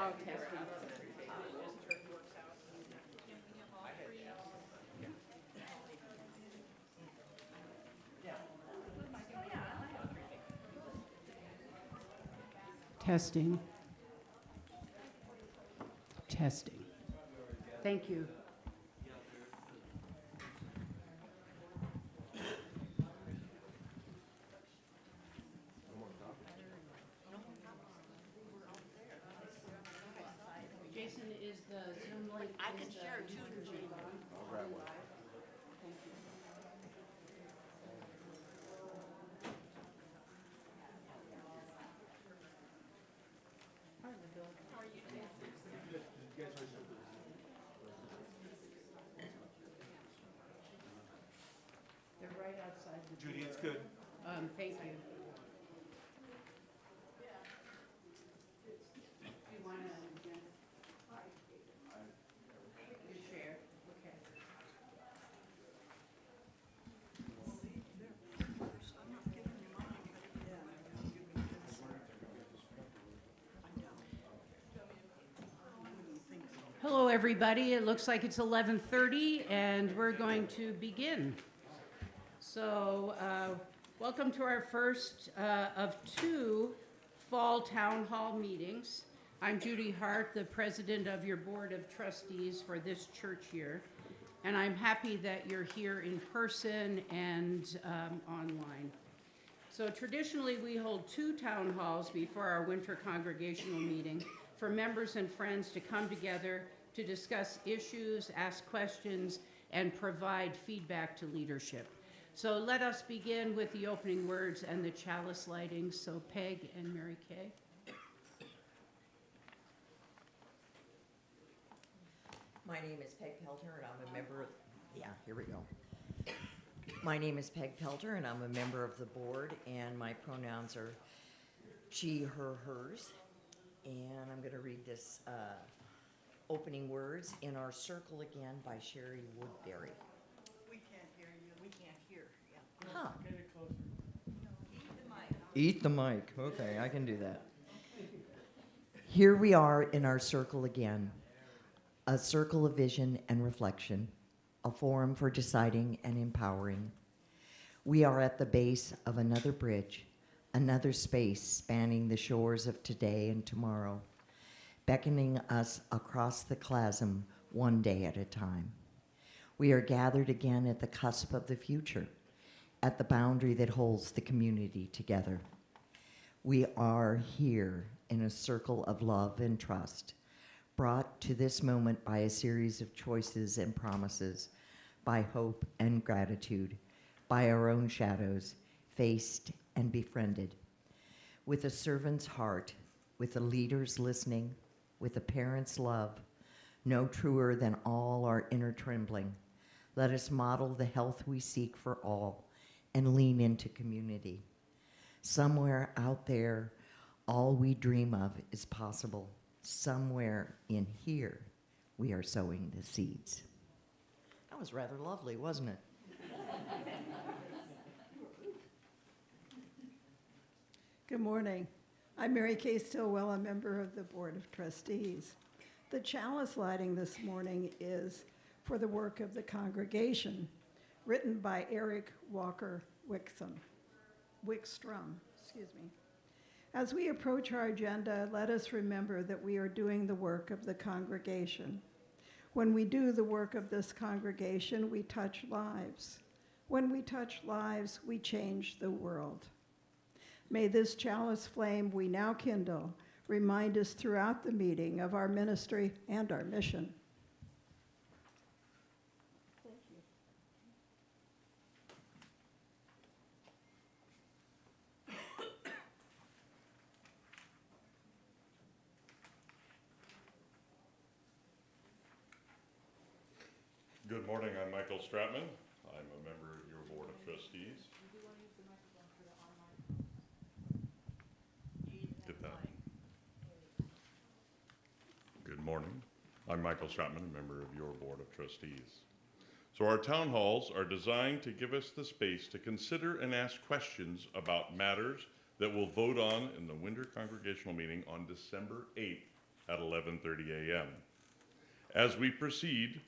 Oh, testing. Testing. Testing. Thank you. Jason, is the Zoom link? I can share too. I'll grab one. Thank you. They're right outside the door. Judy, it's good. Thank you. You want to, you share, okay. Hello, everybody. It looks like it's 11:30, and we're going to begin. So, welcome to our first of two fall town hall meetings. I'm Judy Hart, the president of your board of trustees for this church year, and I'm happy that you're here in person and online. So traditionally, we hold two town halls before our winter congregational meeting for members and friends to come together to discuss issues, ask questions, and provide feedback to leadership. So let us begin with the opening words and the chalice lighting. So Peg and Mary Kay. My name is Peg Pelter, and I'm a member of, here we go. My name is Peg Pelter, and I'm a member of the board, and my pronouns are she, her, hers. And I'm going to read this opening words in our circle again by Sherry Woodbury. We can't hear you. We can't hear. Yeah. Huh. Get it closer. Eat the mic. Okay, I can do that. Here we are in our circle again, a circle of vision and reflection, a forum for deciding and empowering. We are at the base of another bridge, another space spanning the shores of today and tomorrow, beckoning us across the chasm one day at a time. We are gathered again at the cusp of the future, at the boundary that holds the community together. We are here in a circle of love and trust, brought to this moment by a series of choices and promises, by hope and gratitude, by our own shadows, faced and befriended. With a servant's heart, with a leader's listening, with a parent's love, no truer than all our inner trembling. Let us model the health we seek for all and lean into community. Somewhere out there, all we dream of is possible. Somewhere in here, we are sowing the seeds. That was rather lovely, wasn't it? Good morning. I'm Mary Kay Stillwell, a member of the Board of Trustees. The chalice lighting this morning is for the work of the congregation, written by Eric Walker Wickstrom. As we approach our agenda, let us remember that we are doing the work of the congregation. When we do the work of this congregation, we touch lives. When we touch lives, we change the world. May this chalice flame we now kindle remind us throughout the meeting of our ministry and our mission. Thank you. Good morning, I'm Michael Stratman. I'm a member of your Board of Trustees. Get that. Good morning. I'm Michael Stratman, a member of your Board of Trustees. So our town halls are designed to give us the space to consider and ask questions about matters that we'll vote on in the winter congregational meeting on December 8th, at 11:30 a.m. As we proceed,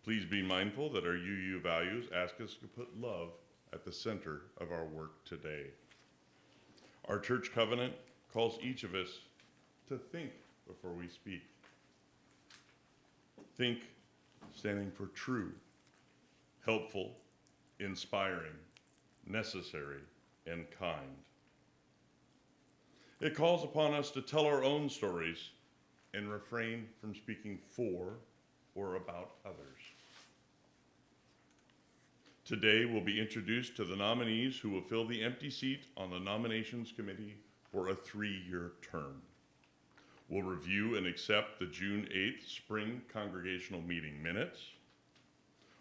please be mindful that our UU values ask us to put love at the center of our work today. Our church covenant calls each of us to think before we speak. Think standing for true, helpful, inspiring, necessary, and kind. It calls upon us to tell our own stories and refrain from speaking for or about others. Today, we'll be introduced to the nominees who will fill the empty seat on the nominations committee for a 3-year term. We'll review and accept the June 8th spring congregational meeting minutes.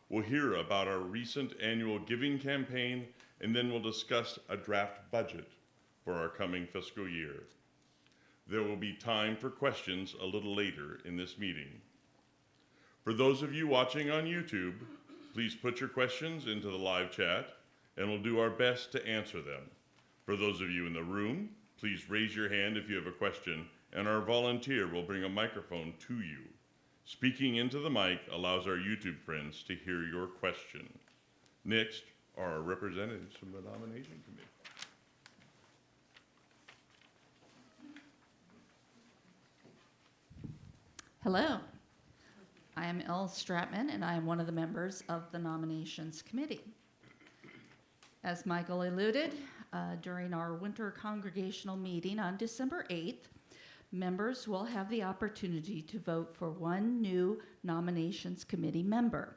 We'll hear about our recent annual giving campaign, and then we'll discuss a draft budget for our coming fiscal year. There will be time for questions a little later in this meeting. For those of you watching on YouTube, please put your questions into the live chat, and we'll do our best to answer them. For those of you in the room, please raise your hand if you have a question, and our volunteer will bring a microphone to you. Speaking into the mic allows our YouTube friends to hear your question. Next are our representatives from the nomination committee. Hello, I am Elle Stratman, and I am one of the members of the Nominations Committee. As Michael alluded, during our winter congregational meeting on December 8th, members will have the opportunity to vote for one new Nominations Committee member.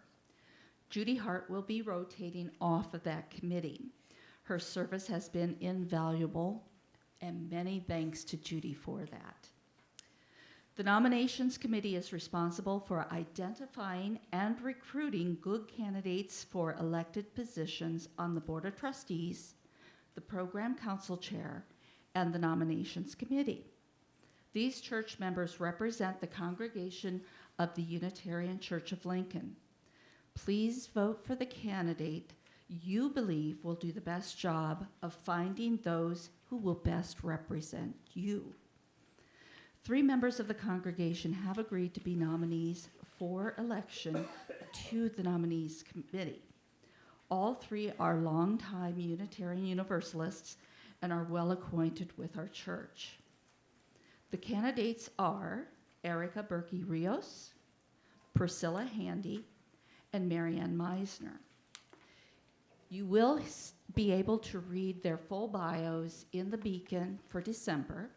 Judy Hart will be rotating off of that committee. Her service has been invaluable, and many thanks to Judy for that. The Nominations Committee is responsible for identifying and recruiting good candidates for elected positions on the Board of Trustees, the Program Council Chair, and the Nominations Committee. These church members represent the congregation of the Unitarian Church of Lincoln. Please vote for the candidate you believe will do the best job of finding those who will best represent you. 3 members of the congregation have agreed to be nominees for election to the Nominees Committee. All 3 are longtime Unitarian Universalists and are well acquainted with our church. The candidates are Erica Berkey Rios, Priscilla Handy, and Marianne Meisner. You will be able to read their full bios in the Beacon for December,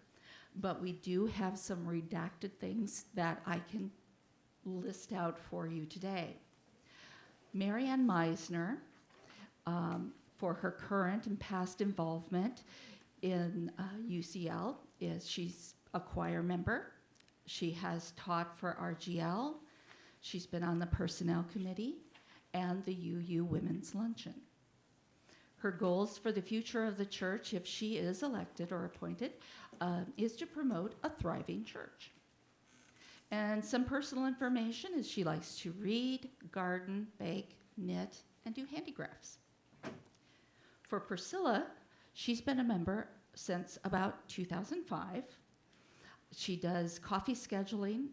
but we do have some redacted things that I can list out for you today. Marianne Meisner, for her current and past involvement in UCL, she's a choir member. She has taught for RGL. She's been on the Personnel Committee and the UU Women's Luncheon. Her goals for the future of the church, if she is elected or appointed, is to promote a thriving church. And some personal information is she likes to read, garden, bake, knit, and do handicrafts. For Priscilla, she's been a member since about 2005. She does coffee scheduling,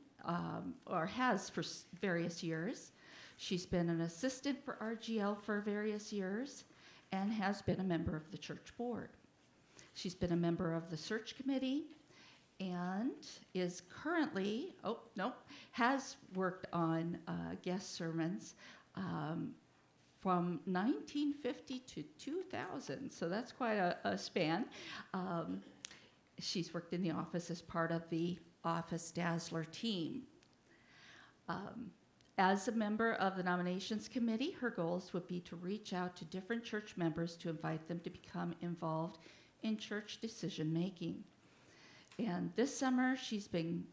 or has for various years. She's been an assistant for RGL for various years and has been a member of the church board. She's been a member of the search committee and is currently, has worked on guest sermons from 1950 to 2000, so that's quite a span. She's worked in the office as part of the Office Dazzler team. As a member of the Nominations Committee, her goals would be to reach out to different church members to invite them to become involved in church decision-making. And this summer, she's been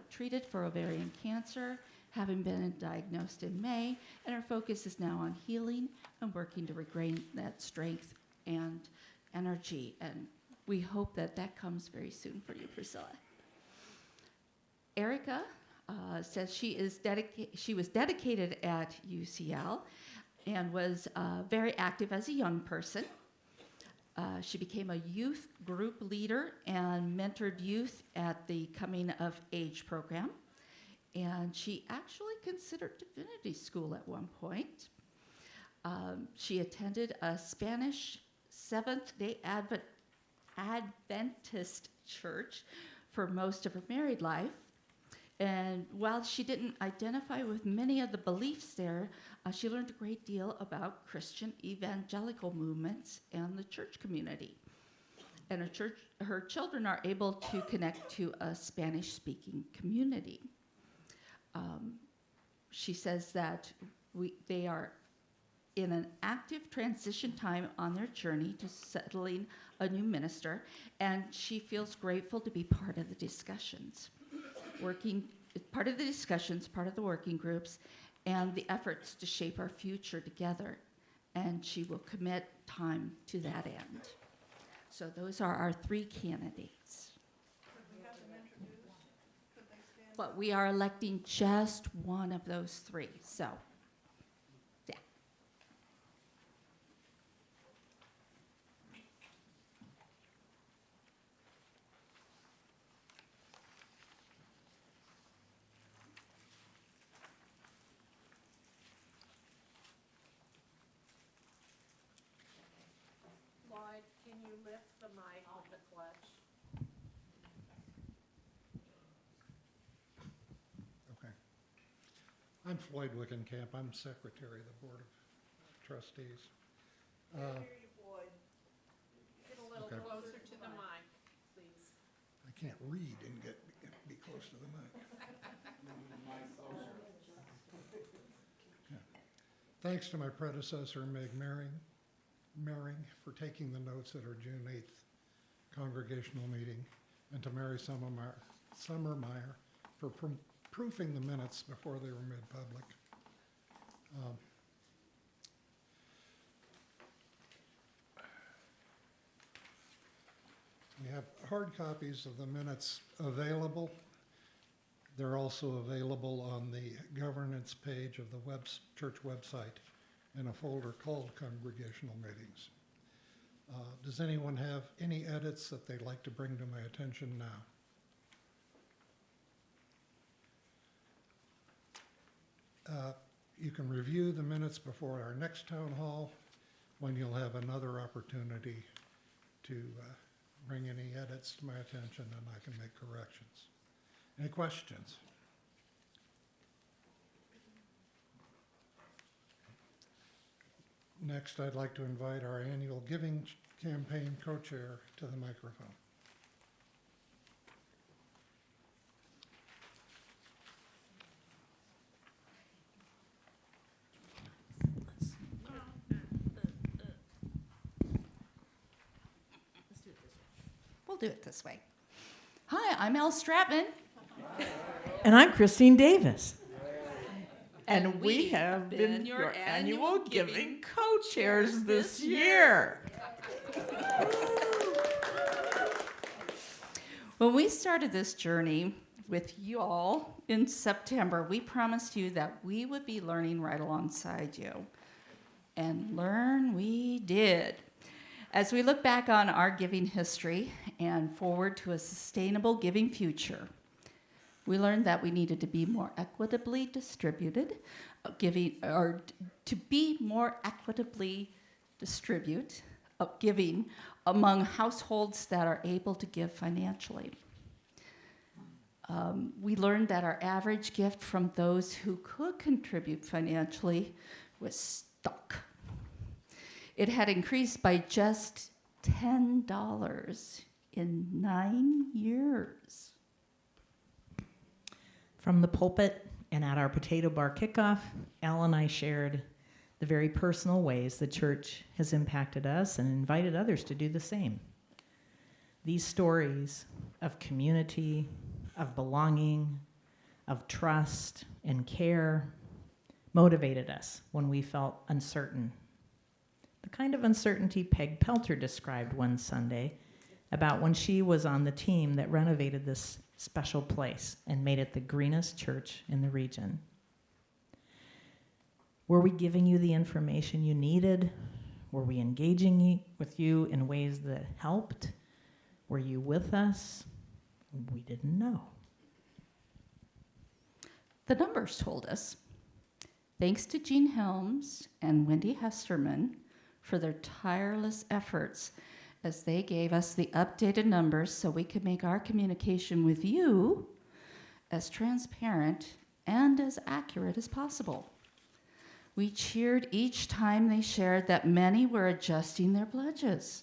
treated for ovarian cancer, having been diagnosed in May, and her focus is now on healing and working to regain that strength and energy. And we hope that that comes very soon for you, Priscilla. Erica says she was dedicated at UCL and was very active as a young person. She became a youth group leader and mentored youth at the Coming of Age program. And she actually considered divinity school at one point. She attended a Spanish Seventh-day Adventist church for most of her married life. And while she didn't identify with many of the beliefs there, she learned a great deal about Christian evangelical movements and the church community. And her children are able to connect to a Spanish-speaking community. She says that they are in an active transition time on their journey to settling a new minister, and she feels grateful to be part of the discussions. Part of the working groups, and the efforts to shape our future together. And she will commit time to that end. So those are our 3 candidates. But we are electing just one of those 3, so, yeah. Lloyd, can you lift the mic with the clutch? Okay. I'm Floyd Wickenkamp. I'm Secretary of the Board of Trustees. Can't hear you, Floyd. Get a little Okay. closer to the mic, please. I can't read and be close to the mic. Okay. Thanks to my predecessor, Meg Mering, for taking the notes at our June 8th congregational meeting, and to Mary Summermeyer for proofing the minutes before they were made public. We have hard copies of the minutes available. They're also available on the governance page of the church website in a folder called Congregational Meetings. Does anyone have any edits that they'd like to bring to my attention now? You can review the minutes before our next town hall, when you'll have another opportunity to bring any edits to my attention, and I can make corrections. Any questions? Next, I'd like to invite our annual giving campaign co-chair to the microphone. We'll do it this way. Hi, I'm Elle Stratman. And I'm Christine Davis. And And we we have been been your your annual annual giving giving co-chairs this this year. When we started this journey with you all in September, we promised you that we would be learning right alongside you. And learn we did. As we look back on our giving history and forward to a sustainable giving future, we learned that we needed to be more equitably distributed, giving among households that are able to give financially. We learned that our average gift from those who could contribute financially was stuck. It had increased by just $10 in 9 years. From the pulpit and at our potato bar kickoff, Al and I shared the very personal ways the church has impacted us and invited others to do the same. These stories of community, of belonging, of trust and care motivated us when we felt uncertain. The kind of uncertainty Peg Pelter described one Sunday about when she was on the team that renovated this special place and made it the greenest church in the region. Were we giving you the information you needed? Were we engaging with you in ways that helped? Were you with us? We didn't know. The numbers told us. Thanks to Jean Helms and Wendy Hesterman for their tireless efforts as they gave us the updated numbers so we could make our communication with you as transparent and as accurate as possible. We cheered each time they shared that many were adjusting their pledges.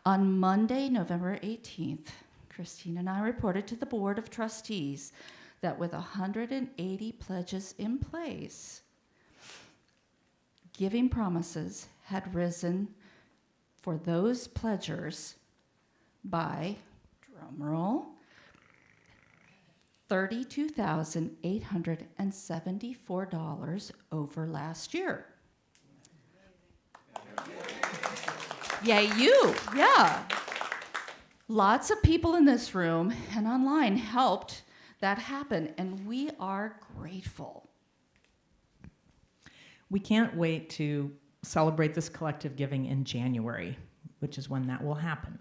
On Monday, November 18th, Christine and I reported to the Board of Trustees that with 180 pledges in place, giving promises had risen for those pledgers by, drumroll, $32,874 over last year. Yay, you, yeah. Lots of people in this room and online helped that happen, and we are grateful. We can't wait to celebrate this collective giving in January, which is when that will happen.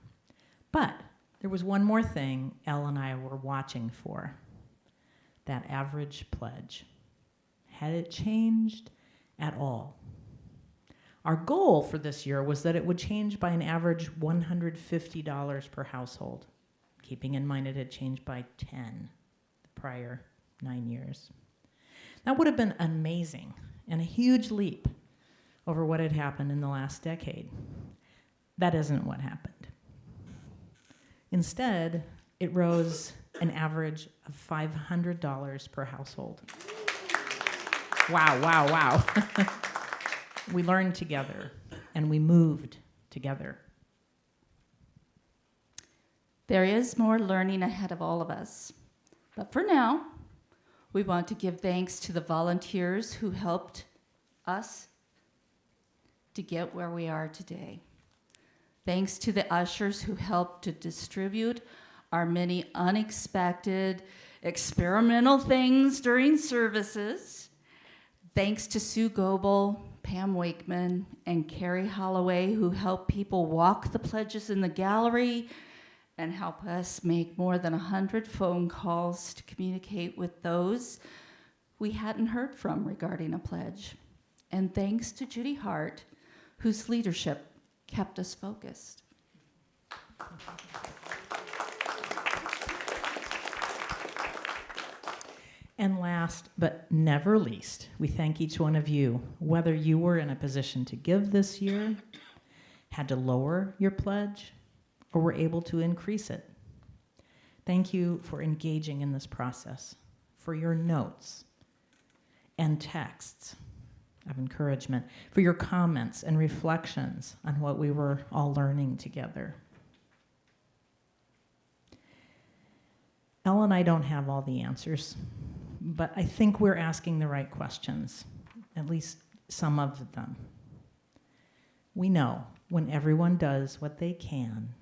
But there was one more thing Elle and I were watching for. That average pledge. Had it changed at all? Our goal for this year was that it would change by an average $150 per household, keeping in mind it had changed by 10 the prior 9 years. That would have been amazing and a huge leap over what had happened in the last decade. That isn't what happened. Instead, it rose an average of $500 per household. Wow, wow, wow. We learned together, and we moved together. There is more learning ahead of all of us. But for now, we want to give thanks to the volunteers who helped us to get where we are today. Thanks to the ushers who helped to distribute our many unexpected experimental things during services. Thanks to Sue Goebel, Pam Wakeman, and Carrie Holloway, who helped people walk the pledges in the gallery and help us make more than 100 phone calls to communicate with those we hadn't heard from regarding a pledge. And thanks to Judy Hart, whose leadership kept us focused. And last but never least, we thank each one of you, whether you were in a position to give this year, had to lower your pledge, or were able to increase it. Thank you for engaging in this process, for your notes and texts of encouragement, for your comments and reflections on what we were all learning together. Elle and I don't have all the answers, but I think we're asking the right questions, at least some of them. We know when everyone does what they can,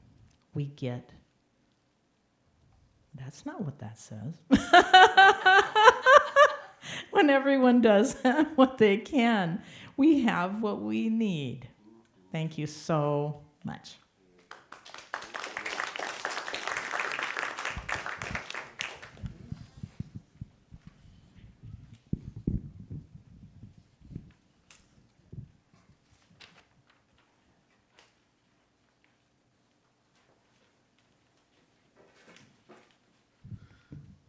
we get. That's not what that says. When everyone does what they can, we have what we need. Thank you so much.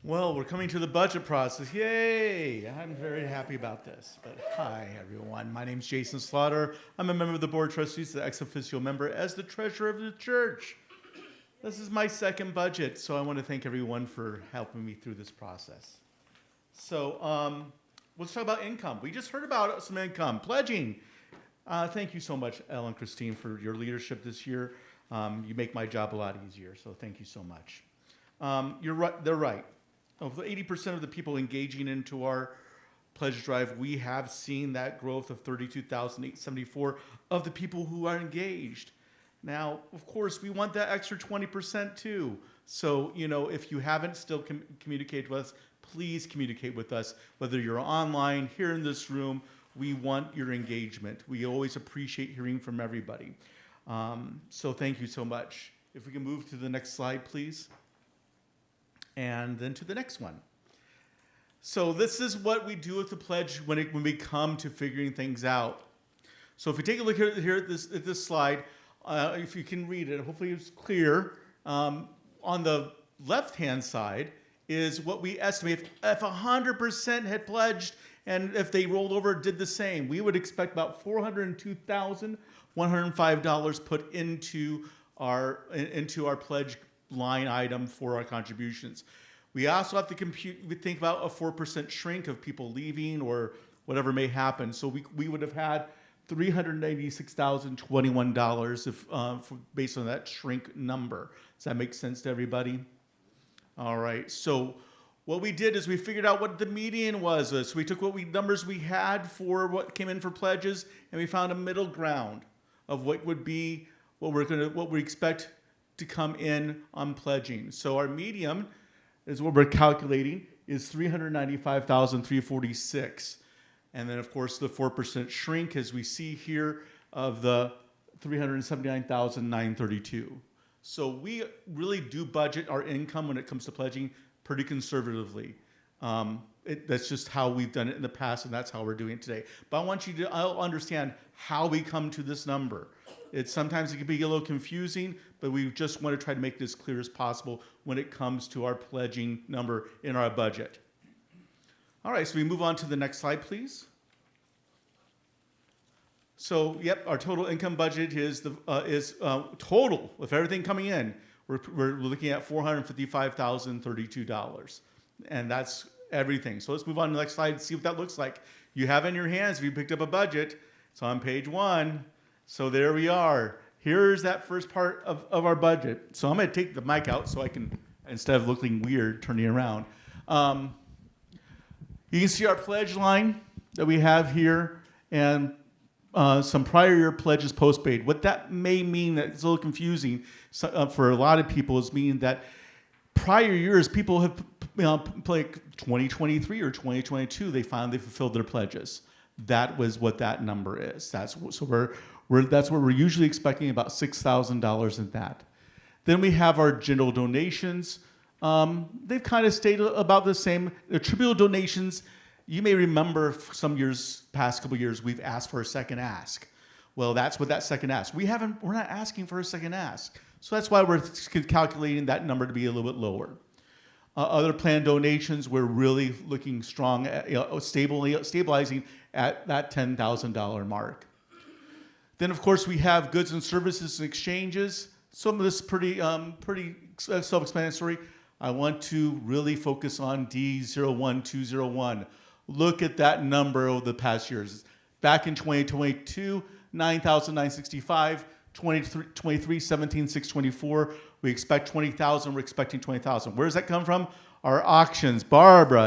Well, we're coming to the budget process. Yay! I'm very happy about this. But hi, everyone. My name's Jason Slaughter. I'm a member of the Board of Trustees, the ex officio member, as the treasurer of the church. This is my second budget, so I want to thank everyone for helping me through this process. So let's talk about income. We just heard about some income. Pledging. Thank you so much, Elle and Christine, for your leadership this year. You make my job a lot easier, so thank you so much. You're right. They're right. Of the 80% of the people engaging into our pledge drive, we have seen that growth of 32,874 of the people who are engaged. Now, of course, we want that extra 20% too. So, if you haven't still communicated with us, please communicate with us, whether you're online, here in this room, We want your engagement. We always appreciate hearing from everybody. So thank you so much. If we can move to the next slide, please. And then to the next one. So this is what we do with the pledge when we come to figuring things out. So if we take a look here at this slide, if you can read it, hopefully it's clear. On the left-hand side is what we estimate. If 100% had pledged and if they rolled over, did the same, we would expect about $402,105 put into our pledge line item for our contributions. We also have to think about a 4% shrink of people leaving or whatever may happen. So we would have had $396,021 based on that shrink number. Does that make sense to everybody? All right. So what we did is we figured out what the median was. So we took numbers we had for what came in for pledges, and we found a middle ground of what would be what we expect to come in on pledging. So our median is what we're calculating is $395,346. And then, of course, the 4% shrink, as we see here, of the $379,932. So we really do budget our income when it comes to pledging pretty conservatively. That's just how we've done it in the past, and that's how we're doing it today. But I want you to understand how we come to this number. Sometimes it can be a little confusing, but we just want to try to make it as clear as possible when it comes to our pledging number in our budget. All right, so we move on to the next slide, please. So, yep, our total income budget is total with everything coming in. We're looking at $455,032, and that's everything. So let's move on to the next slide and see what that looks like. You have in your hands, if you picked up a budget, it's on page 1. So there we are. Here's that first part of our budget. So I'm going to take the mic out so I can, instead of looking weird, turning around. You can see our pledge line that we have here and some prior year pledges post-paid. What that may mean, that it's a little confusing for a lot of people, is meaning that prior years people have, like 2023 or 2022, they finally fulfilled their pledges. That was what that number is. That's what we're usually expecting, about $6,000 in that. Then we have our general donations. They've kind of stayed about the same. Attributable donations, you may remember some years, past couple years, we've asked for a second ask. Well, that's what that second ask. We're not asking for a second ask. So that's why we're calculating that number to be a little bit lower. Other planned donations, we're really looking strong at, stabilizing at that $10,000 mark. Then, of course, we have goods and services and exchanges. Some of this is pretty self-explanatory. I want to really focus on D01201. Look at that number over the past years. Back in 2022, $9,965. 2023, $17,624. We expect 20,000. We're expecting 20,000. Where does that come from? Our auctions. Barbara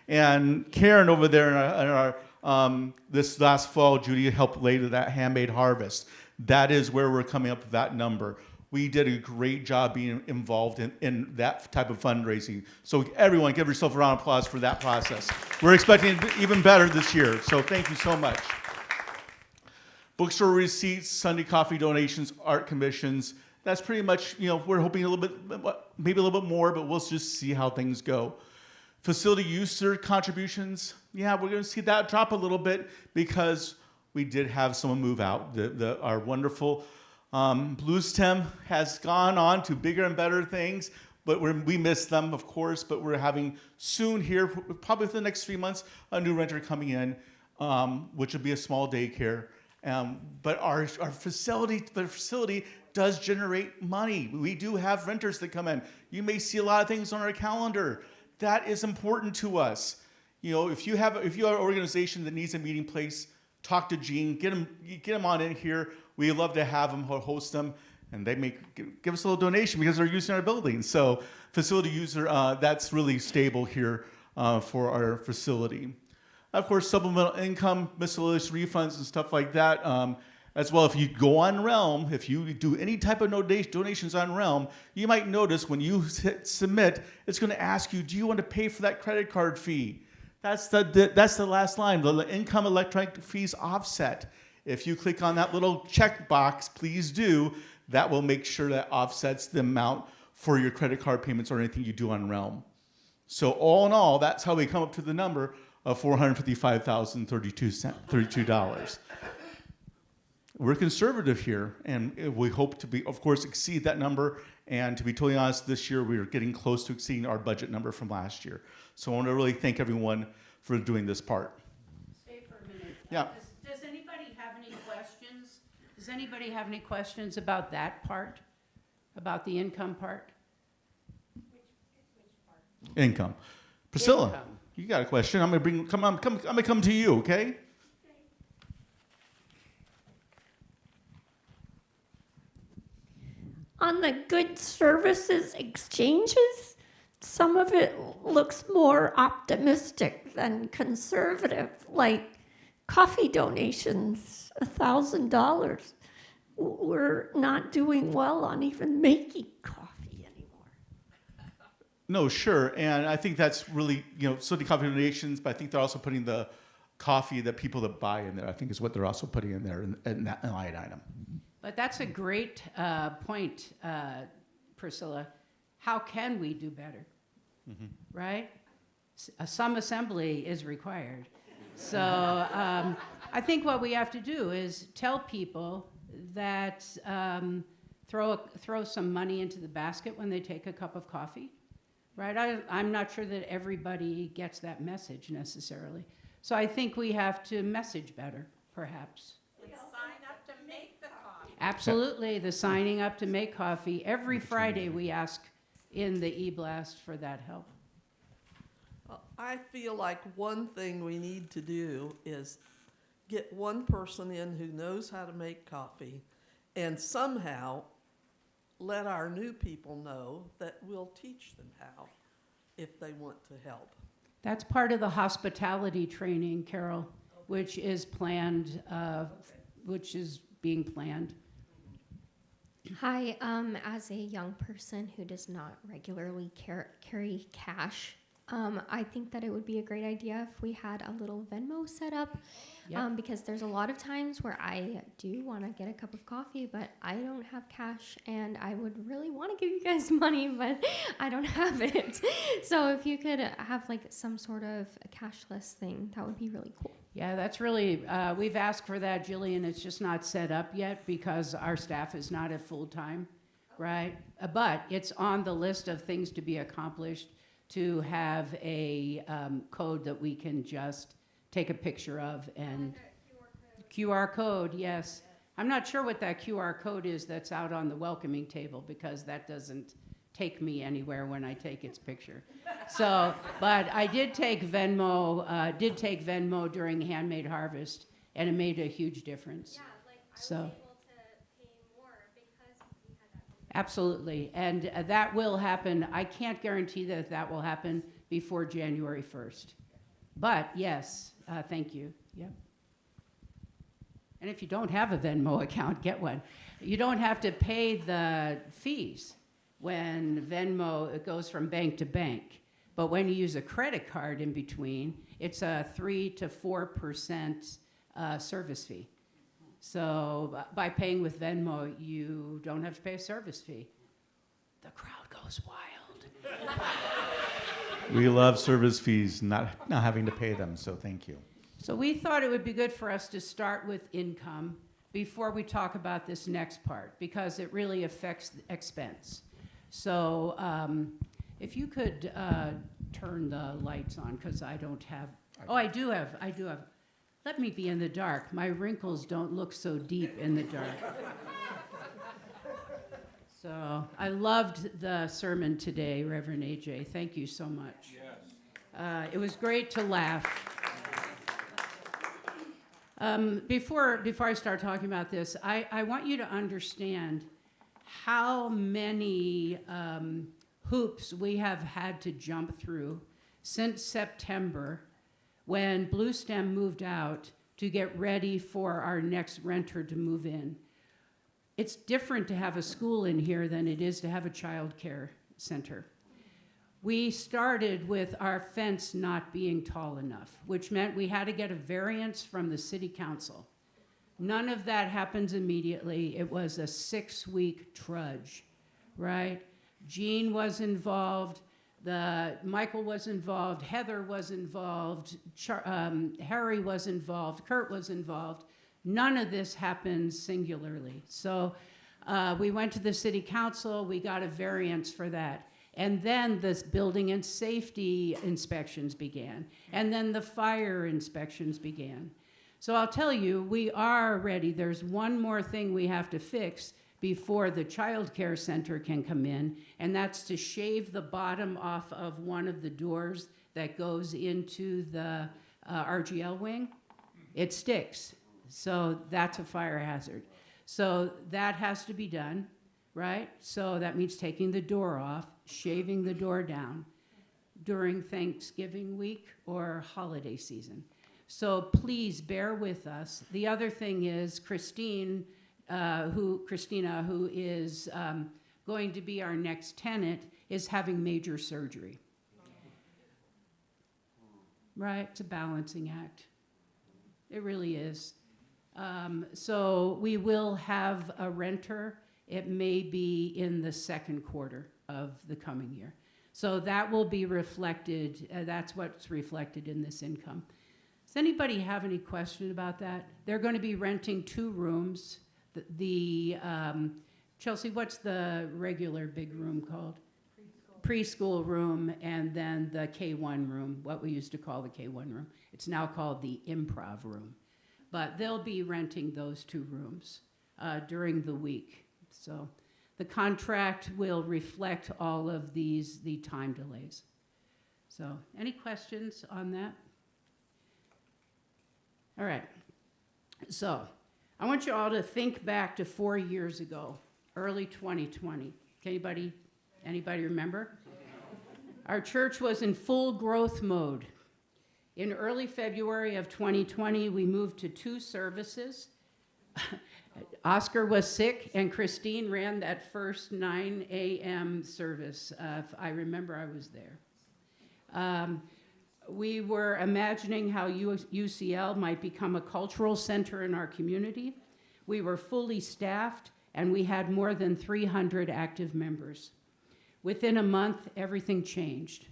and Karen over there in our this last fall, Judy helped lay to that handmade harvest. That is where we're coming up with that number. We did a great job being involved in that type of fundraising. So everyone, give yourself a round of applause for that process. We're expecting even better this year. So thank you so much. Bookstore receipts, Sunday coffee donations, art commissions. That's pretty much, we're hoping a little bit, maybe a little bit more, but we'll just see how things go. Facility user contributions, yeah, we're going to see that drop a little bit because we did have someone move out. Our wonderful Bluestem has gone on to bigger and better things, but we miss them, of course, but we're having soon here, probably within the next 3 months, a new renter coming in, which will be a small daycare. But our facility does generate money. We do have renters that come in. You may see a lot of things on our calendar. That is important to us. If you have an organization that needs a meeting place, talk to Gene, get them on in here. We love to have them, host them, and they may give us a little donation because they're using our building. So facility user, that's really stable here for our facility. Of course, supplemental income, miscellaneous refunds and stuff like that. As well, if you go on Realm, if you do any type of donations on Realm, you might notice when you hit submit, it's going to ask you, do you want to pay for that credit card fee? That's the last line, the income electronic fees offset. If you click on that little checkbox, please do. That will make sure that offsets the amount for your credit card payments or anything you do on Realm. So all in all, that's how we come up to the number of $455,032. We're conservative here, and we hope to be, of course, exceed that number. And to be totally honest, this year we are getting close to exceeding our budget number from last year. So I want to really thank everyone for doing this part. Stay for a minute. Yeah. Does anybody have any questions? Does anybody have any questions about that part? About the income part? Income. Priscilla, Income. you got a question? I'm gonna come to you, okay? On the good services exchanges, some of it looks more optimistic than conservative, like coffee donations, $1,000. We're not doing well on even making coffee anymore. No, sure, and I think that's really, City Coffee Donations, but I think they're also putting the coffee that people that buy in there, I think is what they're also putting in there in that line item. But that's a great point, Priscilla. How can we do better? Right? Some assembly is required. So I think what we have to do is tell people that throw some money into the basket when they take a cup of coffee. Right? I'm not sure that everybody gets that message necessarily. So I think we have to message better, perhaps. Sign up to make the coffee. Absolutely, the signing up to make coffee. Every Friday, we ask in the e-blast for that help. I feel like one thing we need to do is get one person in who knows how to make coffee and somehow let our new people know that we'll teach them how if they want to help. That's part of the hospitality training, Carol, which is planned, which is being planned. Hi, as a young person who does not regularly carry cash, I think that it would be a great idea if we had a little Venmo set up, Yep. because there's a lot of times where I do want to get a cup of coffee, but I don't have cash, and I would really want to give you guys money, but I don't have it. So if you could have like some sort of a cashless thing, that would be really cool. Yeah, that's really, we've asked for that, Jillian. It's just not set up yet because our staff is not at full time, right? But it's on the list of things to be accomplished to have a code that we can just take a picture of and QR code, yes. I'm not sure what that QR code is that's out on the welcoming table because that doesn't take me anywhere when I take its picture. So, but I did take Venmo during Handmade Harvest, and it made a huge difference. Yeah, like I So- was able to pay more because we had that. Absolutely, and that will happen. I can't guarantee that that will happen before January 1st. But yes, thank you, yep. And if you don't have a Venmo account, get one. You don't have to pay the fees when Venmo, it goes from bank to bank. But when you use a credit card in between, it's a 3 to 4% service fee. So by paying with Venmo, you don't have to pay a service fee. The crowd goes wild. We love service fees, not having to pay them, so thank you. So we thought it would be good for us to start with income before we talk about this next part, because it really affects the expense. So if you could turn the lights on, because I don't have, oh, I do have. Let me be in the dark. My wrinkles don't look so deep in the dark. So I loved the sermon today, Reverend AJ. Thank you so much. Yes. It was great to laugh. Before I start talking about this, I want you to understand how many hoops we have had to jump through since September when Blue Stem moved out to get ready for our next renter to move in. It's different to have a school in here than it is to have a child care center. We started with our fence not being tall enough, which meant we had to get a variance from the city council. None of that happens immediately. It was a 6-week trudge, right? Jean was involved, Michael was involved, Heather was involved, Harry was involved, Kurt was involved. None of this happened singularly. So we went to the city council, we got a variance for that. And then the building and safety inspections began. And then the fire inspections began. So I'll tell you, we are ready. There's one more thing we have to fix before the child care center can come in, and that's to shave the bottom off of one of the doors that goes into the RGL wing. It sticks, so that's a fire hazard. So that has to be done, right? So that means taking the door off, shaving the door down during Thanksgiving week or holiday season. So please bear with us. The other thing is Christina, who is going to be our next tenant, is having major surgery. Right? It's a balancing act. It really is. So we will have a renter. It may be in the second quarter of the coming year. So that will be reflected. That's what's reflected in this income. Does anybody have any question about that? They're going to be renting 2 rooms. Chelsea, what's the regular big room called? Preschool room, and then the K1 room, what we used to call the K1 room. It's now called the improv room. But they'll be renting those 2 rooms during the week. So the contract will reflect all of the time delays. So any questions on that? All right, so I want you all to think back to 4 years ago, early 2020. Anybody remember? Our church was in full growth mode. In early February of 2020, we moved to 2 services. Oscar was sick, and Christine ran that first 9 a.m. service. I remember I was there. We were imagining how UCL might become a cultural center in our community. We were fully staffed, and we had more than 300 active members. Within a month, everything changed.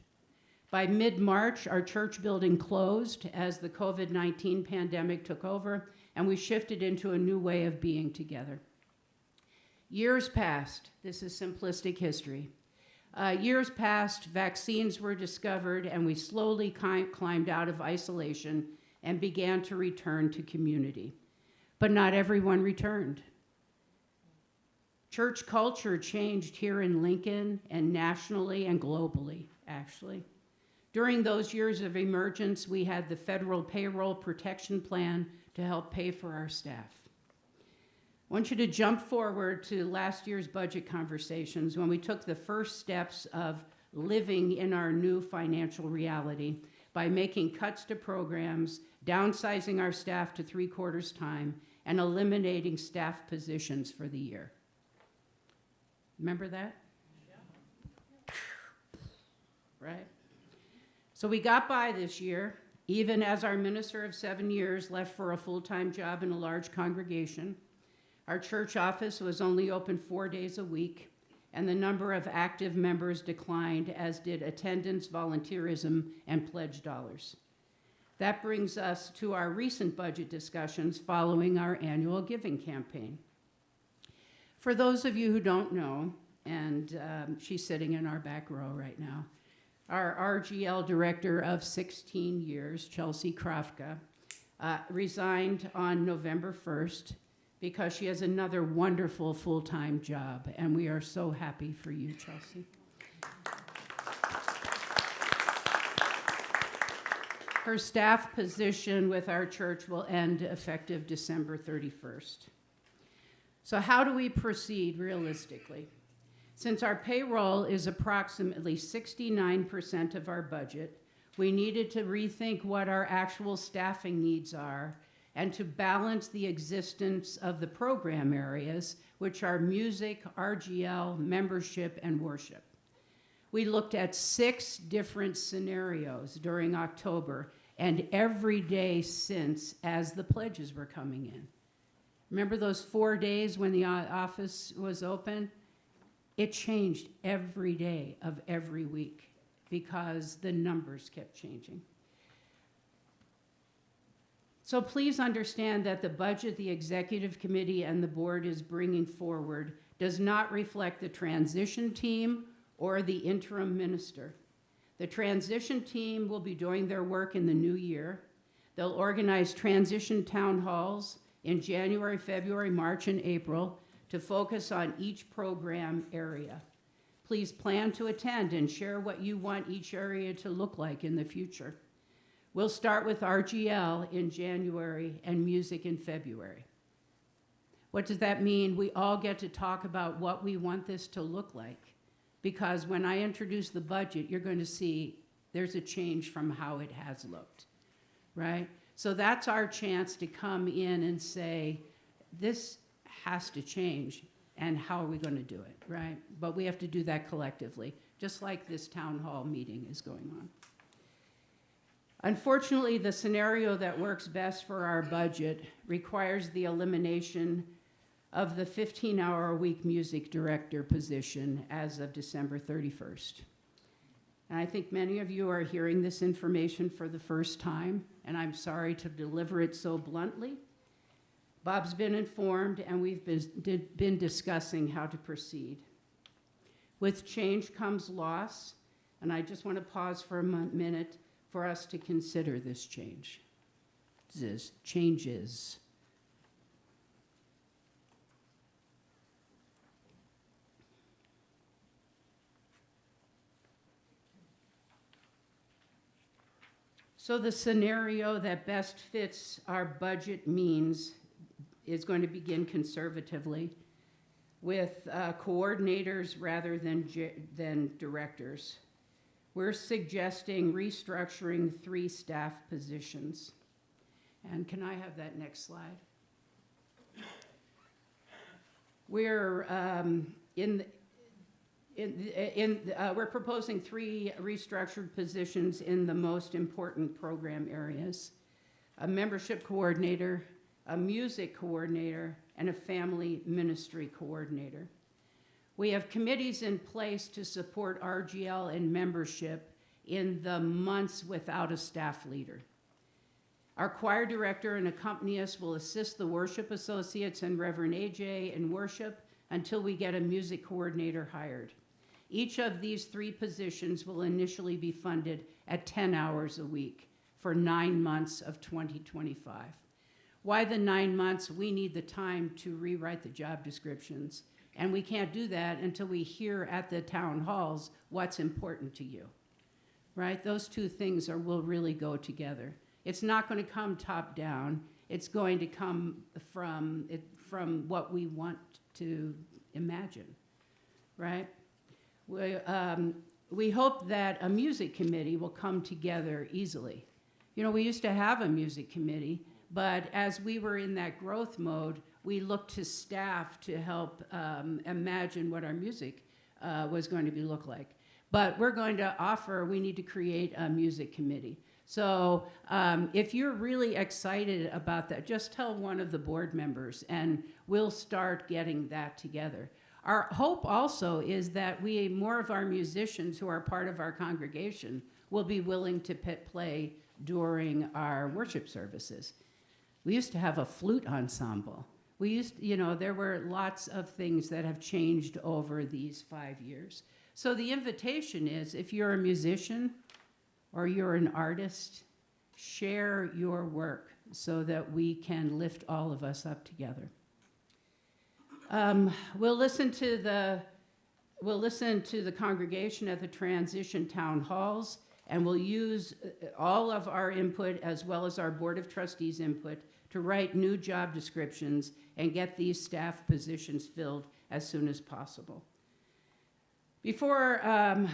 By mid-March, our church building closed as the COVID-19 pandemic took over, and we shifted into a new way of being together. Years passed. This is simplistic history. Years passed, vaccines were discovered, and we slowly climbed out of isolation and began to return to community. But not everyone returned. Church culture changed here in Lincoln and nationally and globally, actually. During those years of emergence, we had the federal payroll protection plan to help pay for our staff. I want you to jump forward to last year's budget conversations when we took the first steps of living in our new financial reality by making cuts to programs, downsizing our staff to 3/4 time, and eliminating staff positions for the year. Remember that? Yeah. Right? So we got by this year, even as our minister of 7 years left for a full-time job in a large congregation. Our church office was only open 4 days a week, and the number of active members declined, as did attendance, volunteerism, and pledge dollars. That brings us to our recent budget discussions following our annual giving campaign. For those of you who don't know, and she's sitting in our back row right now, our RGL director of 16 years, Chelsea Krafka, resigned on November 1st because she has another wonderful full-time job, and we are so happy for you, Chelsea. Her staff position with our church will end effective December 31st. So how do we proceed realistically? Since our payroll is approximately 69% of our budget, we needed to rethink what our actual staffing needs are and to balance the existence of the program areas, which are music, RGL, membership, and worship. We looked at 6 different scenarios during October and every day since as the pledges were coming in. Remember those 4 days when the office was open? It changed every day of every week because the numbers kept changing. So please understand that the budget the executive committee and the board is bringing forward does not reflect the transition team or the interim minister. The transition team will be doing their work in the new year. They'll organize transition town halls in January, February, March, and April to focus on each program area. Please plan to attend and share what you want each area to look like in the future. We'll start with RGL in January and music in February. What does that mean? We all get to talk about what we want this to look like. Because when I introduce the budget, you're going to see there's a change from how it has looked, right? So that's our chance to come in and say, this has to change, and how are we going to do it, right? But we have to do that collectively, just like this town hall meeting is going on. Unfortunately, the scenario that works best for our budget requires the elimination of the 15-hour-a-week music director position as of December 31st. And I think many of you are hearing this information for the first time, and I'm sorry to deliver it so bluntly. Bob's been informed, and we've been discussing how to proceed. With change comes loss, and I just want to pause for a minute for us to consider this change. Changes. So the scenario that best fits our budget means is going to begin conservatively with coordinators rather than directors. We're suggesting restructuring 3 staff positions. And can I have that next slide? We're we're proposing 3 restructured positions in the most important program areas: a membership coordinator, a music coordinator, and a family ministry coordinator. We have committees in place to support RGL and membership in the months without a staff leader. Our choir director and accompanist will assist the worship associates and Reverend AJ in worship until we get a music coordinator hired. Each of these 3 positions will initially be funded at 10 hours a week for 9 months of 2025. Why the 9 months? We need the time to rewrite the job descriptions, and we can't do that until we hear at the town halls what's important to you, right? Those 2 things will really go together. It's not going to come top down. It's going to come from what we want to imagine, right? We hope that a music committee will come together easily. You know, we used to have a music committee, but as we were in that growth mode, we looked to staff to help imagine what our music was going to look like. But we're going to we need to create a music committee. So if you're really excited about that, just tell one of the board members and we'll start getting that together. Our hope also is that more of our musicians who are part of our congregation will be willing to play during our worship services. We used to have a flute ensemble. There were lots of things that have changed over these 5 years. So the invitation is, if you're a musician or you're an artist, share your work so that we can lift all of us up together. We'll listen to the congregation at the transition town halls, and we'll use all of our input as well as our Board of Trustees input to write new job descriptions and get these staff positions filled as soon as possible. Before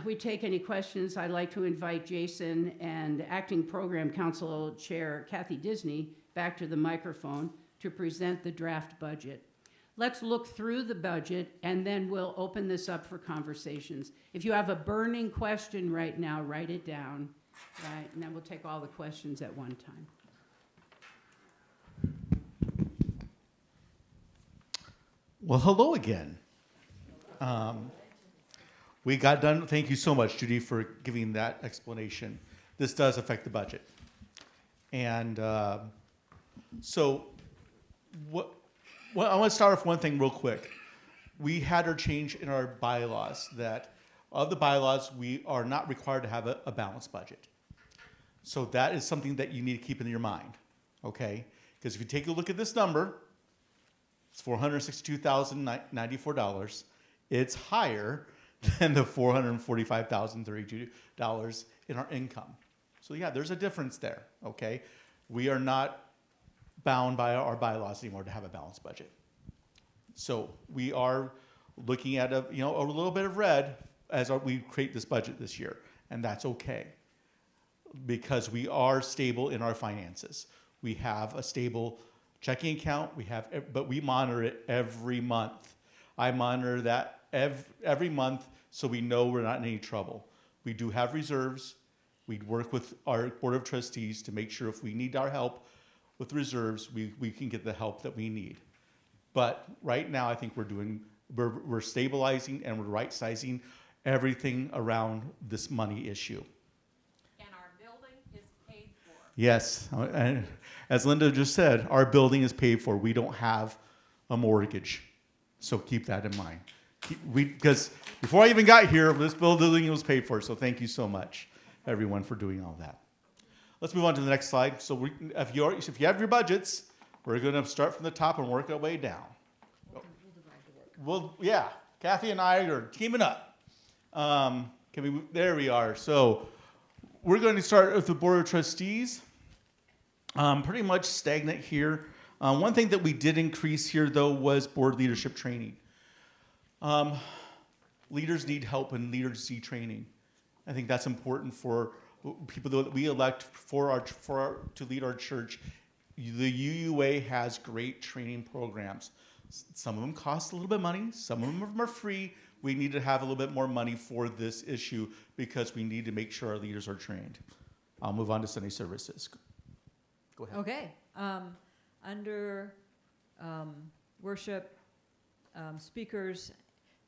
we take any questions, I'd like to invite Jason and Acting Program Council Chair Kathy Disney back to the microphone to present the draft budget. let's look through the budget and then we'll open this up for conversations. If you have a burning question right now, write it down, right? And then we'll take all the questions at one time. Well, hello again. We got done. Thank you so much, Judy, for giving that explanation. This does affect the budget. And so what I want to start off one thing real quick. We had our change in our bylaws that of the bylaws, we are not required to have a balanced budget. So that is something that you need to keep in your mind, okay? Because if you take a look at this number, it's $462,094. It's higher than the $445,032 in our income. So yeah, there's a difference there, okay? We are not bound by our bylaws anymore to have a balanced budget. So we are looking at a little bit of red as we create this budget this year, and that's okay because we are stable in our finances. We have a stable checking account. But we monitor it every month. I monitor that every month so we know we're not in any trouble. We do have reserves. We work with our board of trustees to make sure if we need our help with reserves, we can get the help that we need. But right now, I think we're stabilizing and we're right-sizing everything around this money issue. And our building is paid for. Yes, and as Linda just said, our building is paid for. We don't have a mortgage, so keep that in mind. Because before I even got here, this building was paid for. So thank you so much, everyone, for doing all that. Let's move on to the next slide. So if you have your budgets, we're going to start from the top and work our way down. Well, yeah, Kathy and I are teaming up. There we are. So we're going to start with the Board of Trustees. Pretty much stagnant here. One thing that we did increase here, though, was board leadership training. Leaders need help and leaders need training. I think that's important for people that we elect to lead our church. The UUA has great training programs. Some of them cost a little bit of money. Some of them are free. We need to have a little bit more money for this issue because we need to make sure our leaders are trained. I'll move on to Sunday services. Go ahead. Okay. Under worship speakers,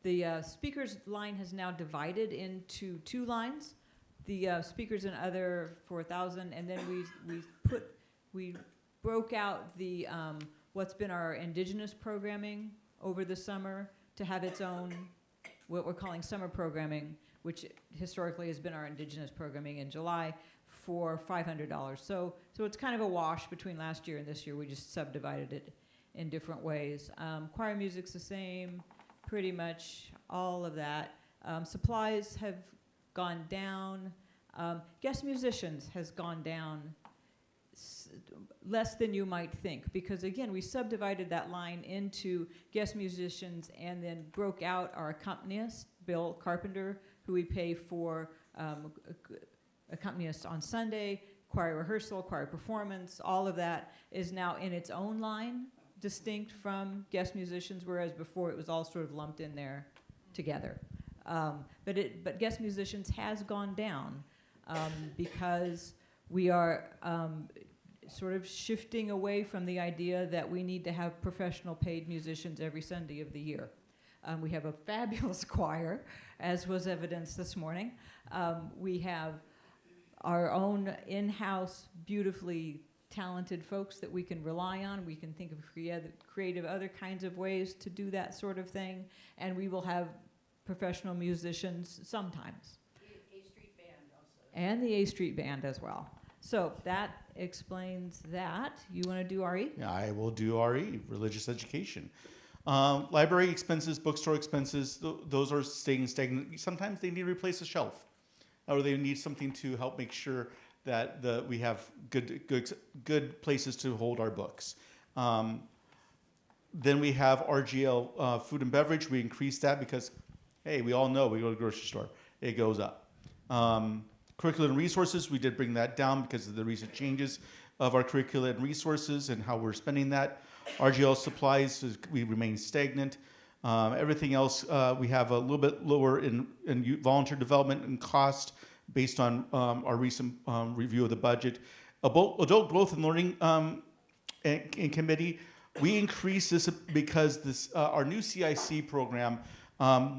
the speakers line has now divided into two lines. The speakers and other 4,000, and then we broke out the what's been our indigenous programming over the summer to have its own what we're calling summer programming, which historically has been our indigenous programming in July, for $500. So it's kind of a wash between last year and this year. We just subdivided it in different ways. Choir music's the same, pretty much all of that. Supplies have gone down. Guest musicians has gone down less than you might think, because again, we subdivided that line into guest musicians and then broke out our accompanist, Bill Carpenter, who we pay for accompanist on Sunday, choir rehearsal, choir performance. All of that is now in its own line, distinct from guest musicians, whereas before it was all sort of lumped in there together. But guest musicians has gone down because we are sort of shifting away from the idea that we need to have professional paid musicians every Sunday of the year. We have a fabulous choir, as was evidenced this morning. We have our own in-house, beautifully talented folks that we can rely on. We can think of creative other kinds of ways to do that sort of thing. And we will have professional musicians sometimes. The A Street Band also. And the A Street Band as well. So that explains that. You want to do RE? Yeah, I will do RE, religious education. Library expenses, bookstore expenses, those are staying stagnant. Sometimes they need to replace a shelf, or they need something to help make sure that we have good places to hold our books. Then we have RGL, food and beverage. We increased that because, hey, we all know we go to the grocery store, it goes up. Curriculum and resources, we did bring that down because of the recent changes of our curriculum and resources and how we're spending that. RGL supplies, we remain stagnant. Everything else, we have a little bit lower in volunteer development and cost based on our recent review of the budget. Adult growth and learning in committee, we increased this because this our new CIC program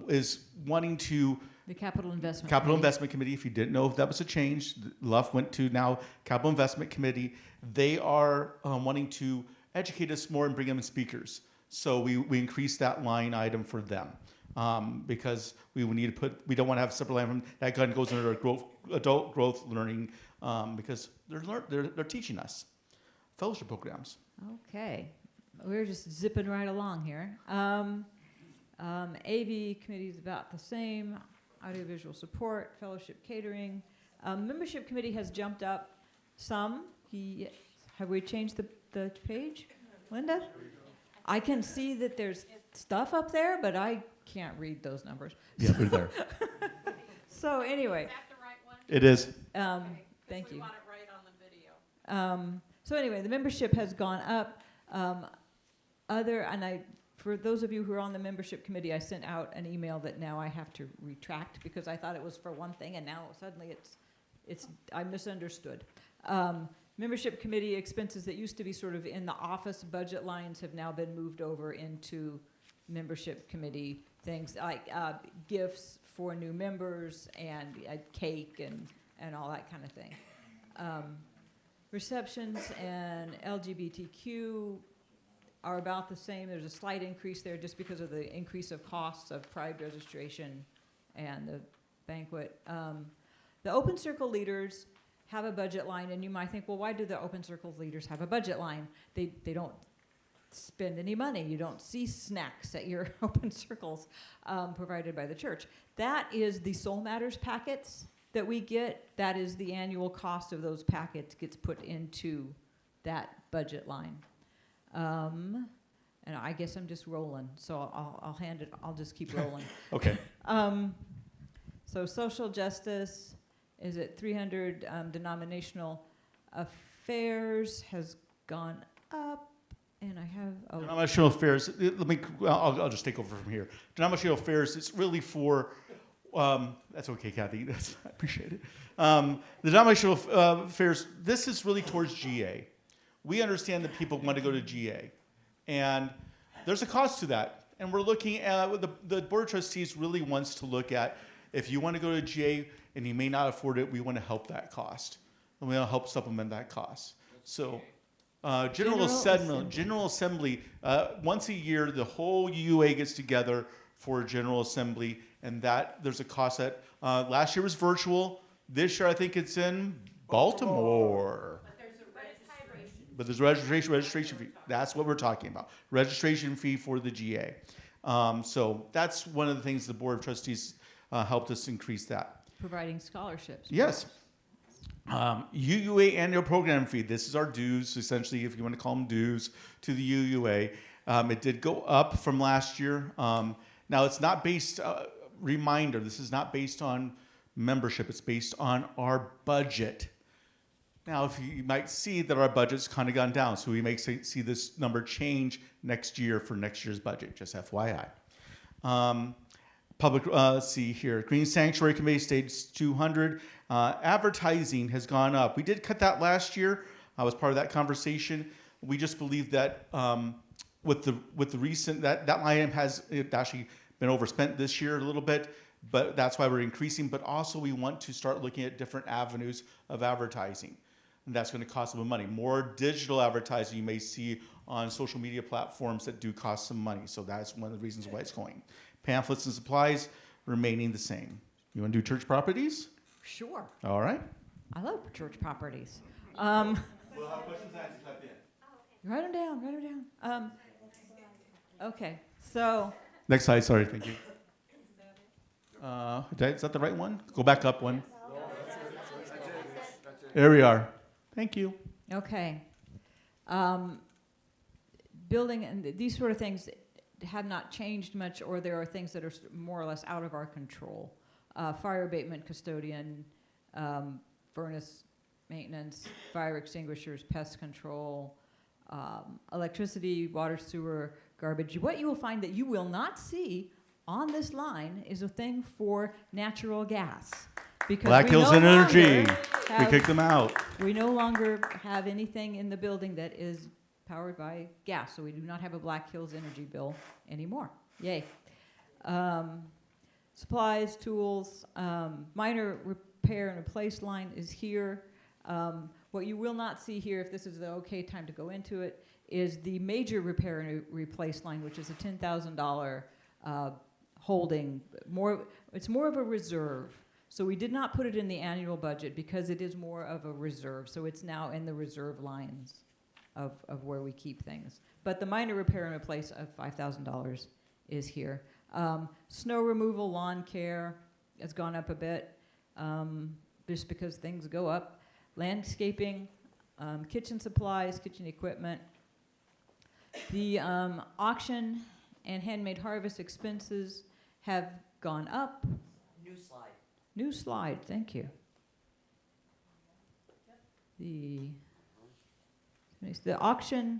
is wanting to. The Capital Investment Capital Committee. Investment Committee, if you didn't know if that was a change, Luff went to now Capital Investment Committee. They are wanting to educate us more and bring them in speakers. So we increased that line item for them because we would need to we don't want to have a separate line from that gun goes under adult growth learning because they're teaching us fellowship programs. Okay, we're just zipping right along here. AV committee is about the same. Audiovisual support, fellowship catering. Membership committee has jumped up some. Have we changed the page, Linda? I can see that there's stuff up there, but I can't read those numbers. Yeah, they're there. So anyway. Is that the right one? It is. Thank you. We want it right on the video. So anyway, the membership has gone up. For those of you who are on the membership committee, I sent out an email that now I have to retract because I thought it was for one thing, and now suddenly I misunderstood. Membership committee expenses that used to be sort of in the office budget lines have now been moved over into membership committee things like gifts for new members and cake and all that kind of thing. Receptions and LGBTQ are about the same. There's a slight increase there just because of the increase of costs of Pride registration and the banquet. The Open Circle leaders have a budget line, and you might think, well, why do the Open Circle leaders have a budget line? They don't spend any money. You don't see snacks at your Open Circles provided by the church. That is the Soul Matters packets that we get. That is the annual cost of those packets gets put into that budget line. And I guess I'm just rolling, so I'll hand it. I'll just keep rolling. Okay. So social justice is at 300. Denominational affairs has gone up, and I have. Denominational affairs. I'll just take over from here. Denominational affairs. It's really for. That's okay, Kathy. I appreciate it. The denominational affairs. This is really towards GA. We understand that people want to go to GA, and there's a cost to that. And we're looking at the Board of Trustees really wants to look at if you want to go to GA and you may not afford it, we want to help that cost. And we want to help supplement that cost. So General Assembly, once a year, the whole UUA gets together for a General Assembly, and that there's a cost that last year was virtual. This year, I think it's in Baltimore. But there's a registration fee. That's what we're talking about. Registration fee for the GA. So that's one of the things the Board of Trustees helped us increase that. Providing scholarships. Yes. UUA annual program fee. This is our dues, essentially, if you want to call them dues, to the UUA. It did go up from last year. Now, it's not based, reminder, this is not based on membership. It's based on our budget. Now, if you might see that our budget's kind of gone down, so we may see this number change next year for next year's budget, just FYI. Let's see here. Green Sanctuary Committee stayed 200. Advertising has gone up. We did cut that last year. I was part of that conversation. We just believe that with the recent, that line item has actually been overspent this year a little bit, but that's why we're increasing. But also we want to start looking at different avenues of advertising. And that's going to cost some money. More digital advertising you may see on social media platforms that do cost some money. So that's one of the reasons why it's going. Pamphlets and supplies remaining the same. You want to do church properties? Sure. All right. I love church properties. We'll have questions as you type in. Write them down. Okay. So. Next slide. Sorry. Thank you. Is that the right one? Go back up one. There we are. Thank you. Okay. Building and these sort of things have not changed much, or there are things that are more or less out of our control. Fire abatement custodian, furnace maintenance, fire extinguishers, pest control, electricity, water, sewer, garbage. What you will find that you will not see on this line is a thing for natural gas. Because Black we Hills no Energy. longer We have- kicked them out. we no longer have anything in the building that is powered by gas, so we do not have a Black Hills Energy bill anymore. Yay. Supplies, tools, minor repair and replace line is here. What you will not see here, if this is the okay time to go into it, is the major repair and replace line, which is a $10,000 holding. It's more of a reserve. So we did not put it in the annual budget because it is more of a reserve. So it's now in the reserve lines of where we keep things. But the minor repair and replace of $5,000 is here. Snow removal, lawn care has gone up a bit, just because things go up. Landscaping, kitchen supplies, kitchen equipment. The auction and handmade harvest expenses have gone up. New slide, thank you. The auction,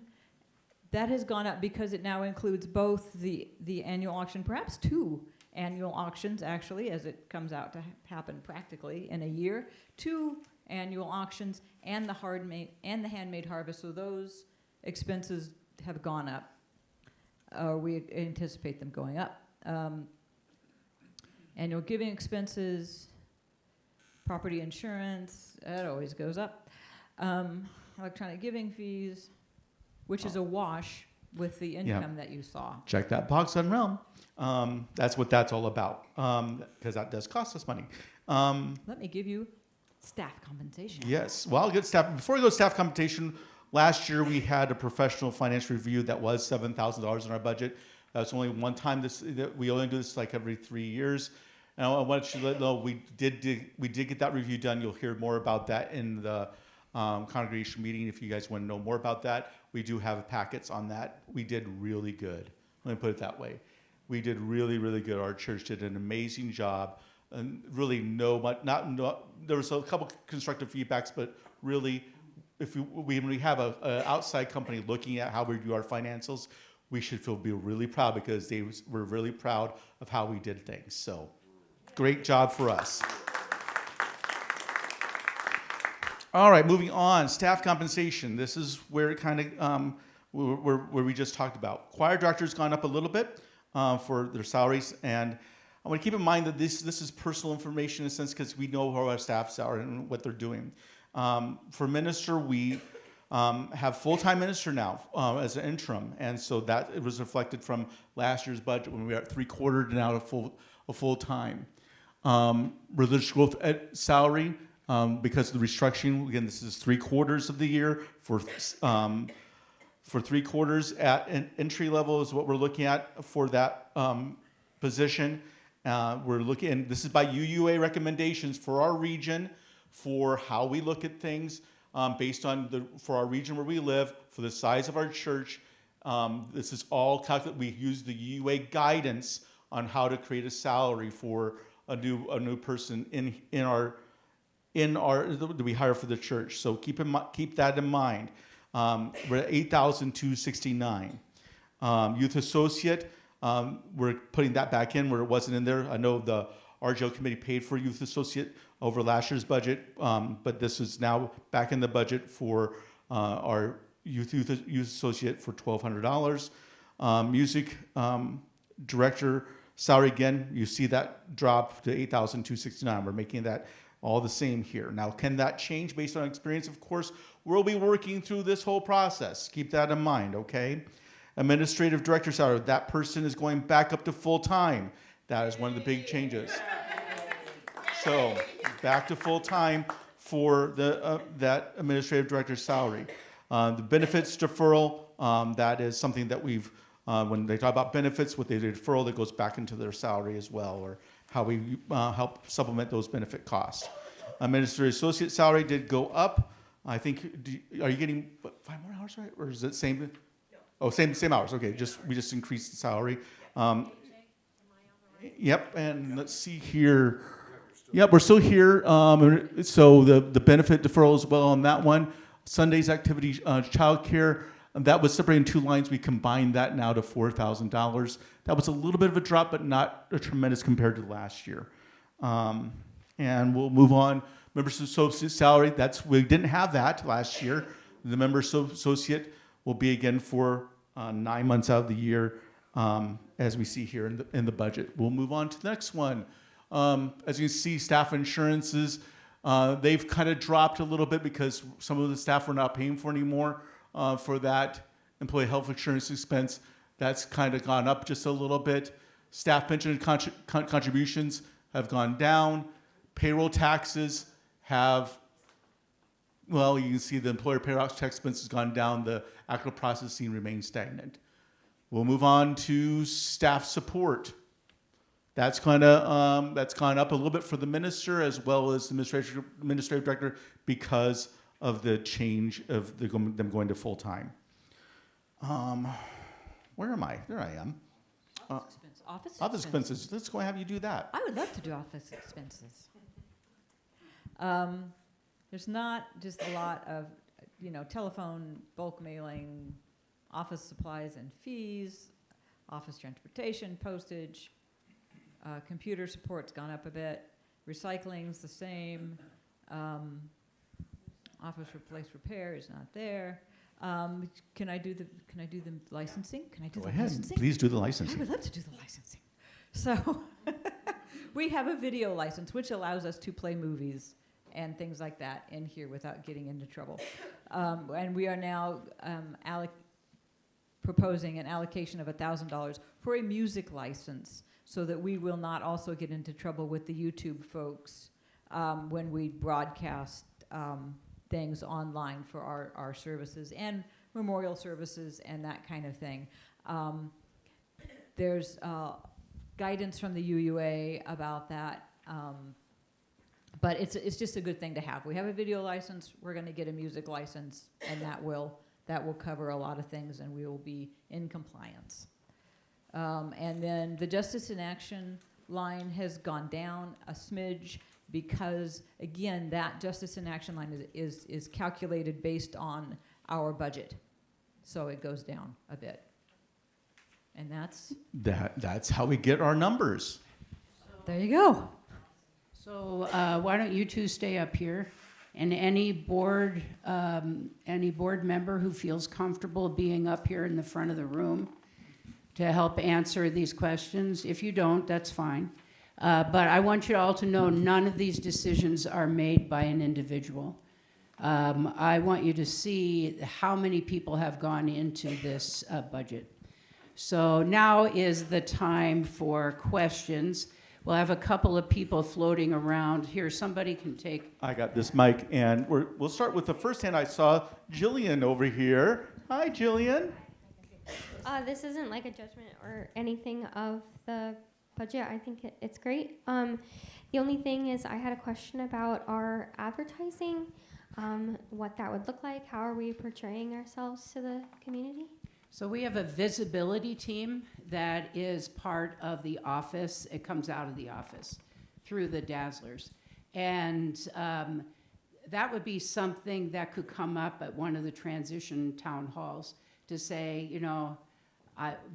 that has gone up because it now includes both the annual auction, perhaps 2 annual auctions actually, as it comes out to happen practically in a year. 2 annual auctions and the handmade harvest. So those expenses have gone up. We anticipate them going up. Annual giving expenses, property insurance, that always goes up. Electronic giving fees, which is a wash with the income that you saw. Check that box on Realm. That's what that's all about, because that does cost us money. Let me give you staff compensation. Yes, well, I'll get staff. Before we go to staff compensation, last year we had a professional finance review that was $7,000 in our budget. That's only one time. We only do this like every 3 years. And I want you to know we did get that review done. You'll hear more about that in the congregation meeting if you guys want to know more about that. We do have packets on that. We did really good. Let me put it that way. We did really, really good. Our church did an amazing job. And really there was a couple constructive feedbacks, but really, when we have an outside company looking at how we do our financials, we should be really proud because they were really proud of how we did things. So, great job for us. All right, moving on. Staff compensation. This is where it kind of where we just talked about. Choir director's gone up a little bit for their salaries, and I want to keep in mind that this is personal information in a sense because we know how our staffs are and what they're doing. For minister, we have full-time minister now as an interim, and so that it was reflected from last year's budget when we were at 3/4 now a full-time. Religious growth salary, because of the restructuring, again, this is 3/4 of the year for 3/4 at an entry level is what we're looking at for that position. We're looking, and this is by UUA recommendations for our region, for how we look at things based on for our region where we live, for the size of our church. This is all calculated. We use the UUA guidance on how to create a salary for a new person in our that we hire for the church. So keep that in mind. We're at $8,269. Youth associate, we're putting that back in where it wasn't in there. I know the RGL committee paid for youth associate over last year's budget, but this is now back in the budget for our youth associate for $1,200. Music director salary, again, you see that drop to $8,269. We're making that all the same here. Now, can that change based on experience? Of course, we'll be working through this whole process. Keep that in mind, okay? Administrative director salary, that person is going back up to full-time. That is one of the big changes. So, back to full-time for that administrative director's salary. The benefits deferral, that is something that we've, when they talk about benefits, what they do deferral, that goes back into their salary as well, or how we help supplement those benefit costs. Administrative associate salary did go up. I think, are you getting 5 more hours, right? Or is it same? No. Oh, same hours. Okay, we just increased the salary. Yep, and let's see here. Yep, we're still here. So the benefit deferral as well on that one. Sundays activity, childcare. And that was separating two lines. We combined that now to $4,000. That was a little bit of a drop, but not a tremendous compared to last year. And we'll move on. Members associate salary, we didn't have that last year. The member associate will be again for 9 months out of the year, as we see here in the budget. We'll move on to the next one. As you can see, staff insurances, they've kind of dropped a little bit because some of the staff we're not paying for anymore for that employee health insurance expense. That's kind of gone up just a little bit. Staff pension contributions have gone down. Payroll taxes have, well, you can see the employer payroll tax expense has gone down. The actual processing remains stagnant. We'll move on to staff support. That's gone up a little bit for the minister as well as the administrative director because of the change of them going to full time. Where am I? There I am. Office expenses. Let's go and have you do that. I would love to do office expenses. There's not just a lot of, telephone, bulk mailing, office supplies and fees, office transportation, postage, computer support's gone up a bit, recycling's the same, office replace repair is not there. Can I do the licensing? Can I do Go the ahead. licensing? Please do the I licensing. would love to do the licensing. So we have a video license, which allows us to play movies and things like that in here without getting into trouble. And we are now proposing an allocation of $1,000 for a music license so that we will not also get into trouble with the YouTube folks when we broadcast things online for our services and memorial services and that kind of thing. There's guidance from the UUA about that, but it's just a good thing to have. We have a video license, we're gonna get a music license, and that will cover a lot of things and we will be in compliance. And then the Justice in Action line has gone down a smidge because, again, that Justice in Action line is calculated based on our budget. So it goes down a bit. And That's how we get our numbers. there you go. So why don't you two stay up here? And any board member who feels comfortable being up here in the front of the room to help answer these questions. If you don't, that's fine. But I want you all to know none of these decisions are made by an individual. I want you to see how many people have gone into this budget. So now is the time for questions. We'll have a couple of people floating around here. Somebody can take. I got this mic, and we'll start with the first hand I saw, Jillian over here. Hi, Jillian. This isn't like a judgment or anything of the budget. I think it's great. The only thing is I had a question about our advertising, what that would look like. How are we portraying ourselves to the community? So we have a visibility team that is part of the office. It comes out of the office through the Dazzlers. And that would be something that could come up at one of the transition town halls to say,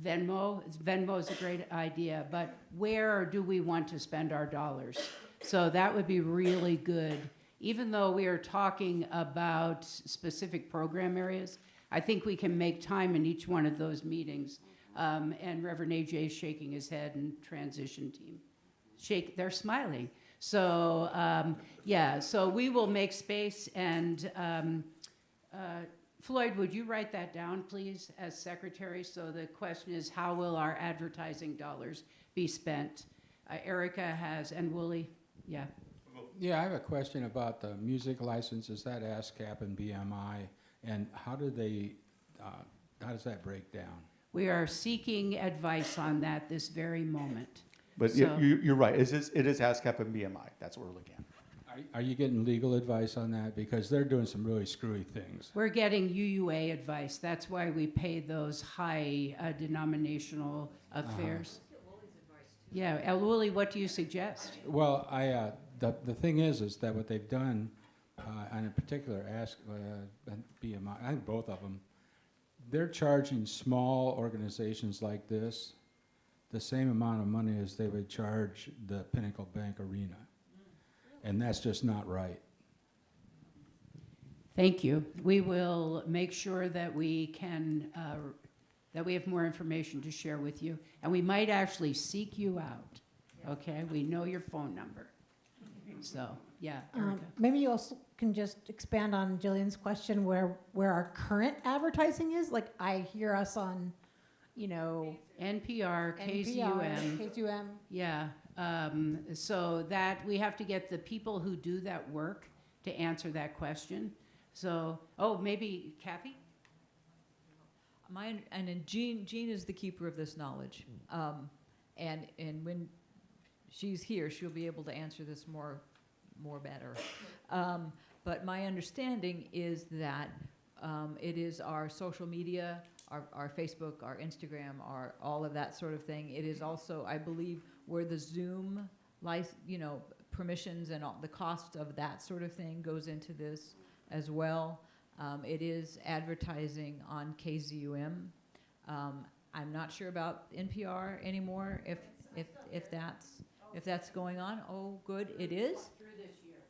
Venmo is a great idea, but where do we want to spend our dollars? So that would be really good. Even though we are talking about specific program areas, I think we can make time in each one of those meetings. And Reverend AJ is shaking his head and transition team. They're smiling. So, so we will make space and Floyd, would you write that down, please, as secretary? So the question is, how will our advertising dollars be spent? Erica has, and Wooly, yeah. Yeah, I have a question about the music license. Is that ASCAP and BMI? And how does that break down? We are seeking advice on that this very moment. But So- you're right. It is ASCAP and BMI. That's what we're looking at. Are you getting legal advice on that? Because they're doing some really screwy things. We're getting UUA advice. That's why we pay those high denominational affairs. Yeah, El Wooly, what do you suggest? Well, the thing is that what they've done, and in particular, BMI, I think both of them, they're charging small organizations like this the same amount of money as they would charge the Pinnacle Bank Arena. And that's just not right. Thank you. We will make sure that we can, that we have more information to share with you. And we might actually seek you out, okay? We know your phone number. So, yeah, Erica. Maybe you also can just expand on Jillian's question where our current advertising is. Like I hear us on, NPR, KZUM. KZUM. Yeah, so that we have to get the people who do that work to answer that question. So, maybe Kathy? And Jean is the keeper of this knowledge. And when she's here, she'll be able to answer this more better. But my understanding is that it is our social media, our Facebook, our Instagram, all of that sort of thing. It is also, I believe, where the Zoom permissions and all the cost of that sort of thing goes into this as well. It is advertising on KZUM. I'm not sure about NPR anymore. If that's going on, oh, good, it is.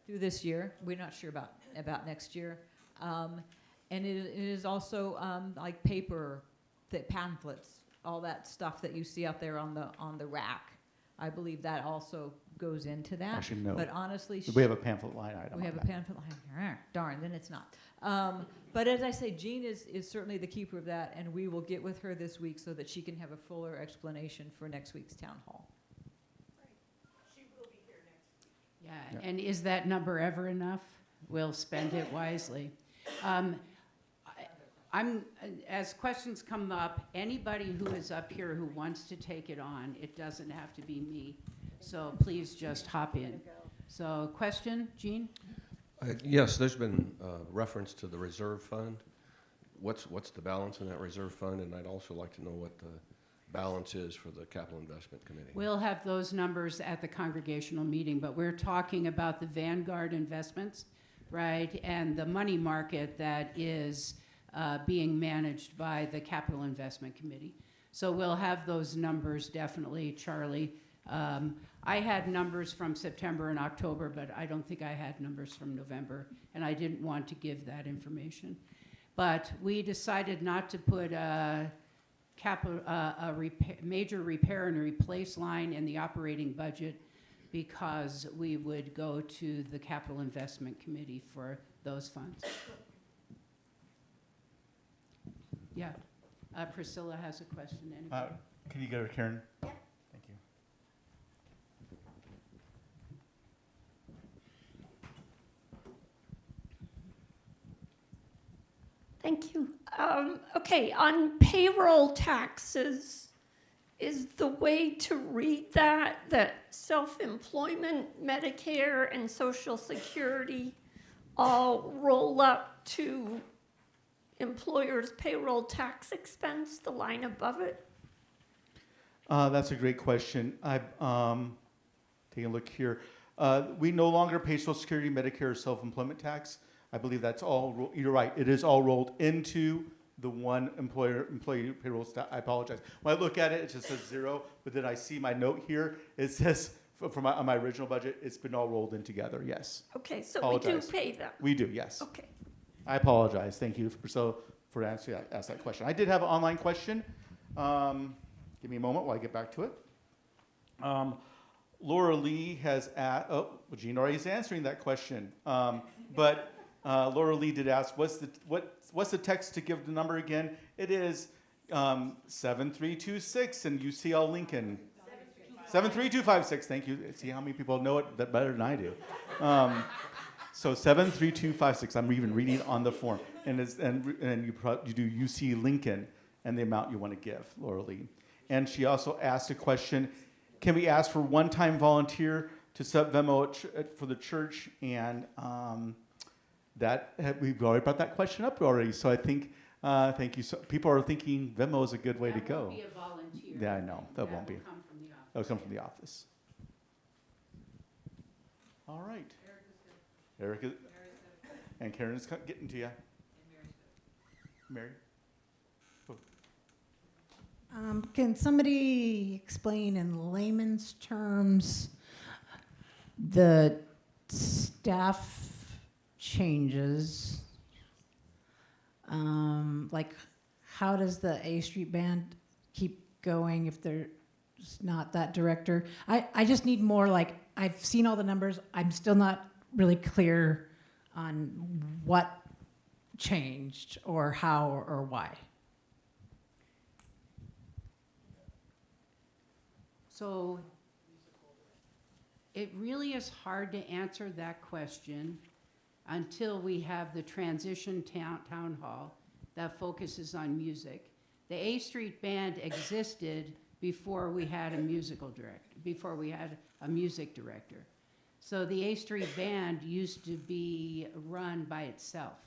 Through this year, we're not sure about next year, and it is also like paper, pamphlets, all that stuff that you see out there on the rack. I believe that also goes into that. Actually, no. But honestly, We have a pamphlet line item. we have a pamphlet line. Darn, then it's not. But as I say, Jean is certainly the keeper of that, and we will get with her this week so that she can have a fuller explanation for next week's town hall. Yeah, and is that number ever enough? We'll spend it wisely. As questions come up, anybody who is up here who wants to take it on, it doesn't have to be me. So please just hop in. So question, Jean? Yes, there's been reference to the reserve fund. What's the balance in that reserve fund? And I'd also like to know what the balance is for the Capital Investment Committee. We'll have those numbers at the congregational meeting, but we're talking about the Vanguard investments, right? And the money market that is being managed by the Capital Investment Committee. So we'll have those numbers definitely, Charlie. I had numbers from September and October, but I don't think I had numbers from November, and I didn't want to give that information. But we decided not to put a major repair and replace line in the operating budget because we would go to the Capital Investment Committee for those funds. Yeah, Priscilla has a question. Anybody? Can you go to Karen? Yeah. Thank you. Thank you. Okay, on payroll taxes, is the way to read that self-employment, Medicare, and Social Security all roll up to employer's payroll tax expense, the line above it? That's a great question. I'm taking a look here. We no longer pay Social Security, Medicare, or self-employment tax. I believe that's all, you're right, it is all rolled into the one employee payroll staff. I apologize. When I look at it, it just says 0, but then I see my note here, it says, on my original budget, it's been all rolled in together, yes. Okay, so Apologize. we do pay them. We do, yes. Okay. I apologize. Thank you for asking that question. I did have an online question. Give me a moment while I get back to it. Laura Lee has asked, Jean already is answering that question. But Laura Lee did ask, what's the text to give the number again? It is 7326, and UCL Lincoln. 73256, thank you. See how many people know it better than I do. So 73256, I'm even reading it on the form. And you do UC Lincoln and the amount you want to give, Laura Lee. And she also asked a question, can we ask for one-time volunteer to set Venmo for the church? And we've already brought that question up already. So I think, thank you. So people are thinking Venmo is a good way to go. That won't be a volunteer. Yeah, I know. That won't be. Will come from the office. That will come from the office. All right. Erica, and Karen's getting to you. Mary? Can somebody explain in layman's terms the staff changes? Like, how does the A Street Band keep going if there's not that director? I just need more, like, I've seen all the numbers. I'm still not really clear on what changed or how or why. So it really is hard to answer that question until we have the transition town hall that focuses on music. The A Street Band existed before we had a musical director, before we had a music director. So the A Street Band used to be run by itself,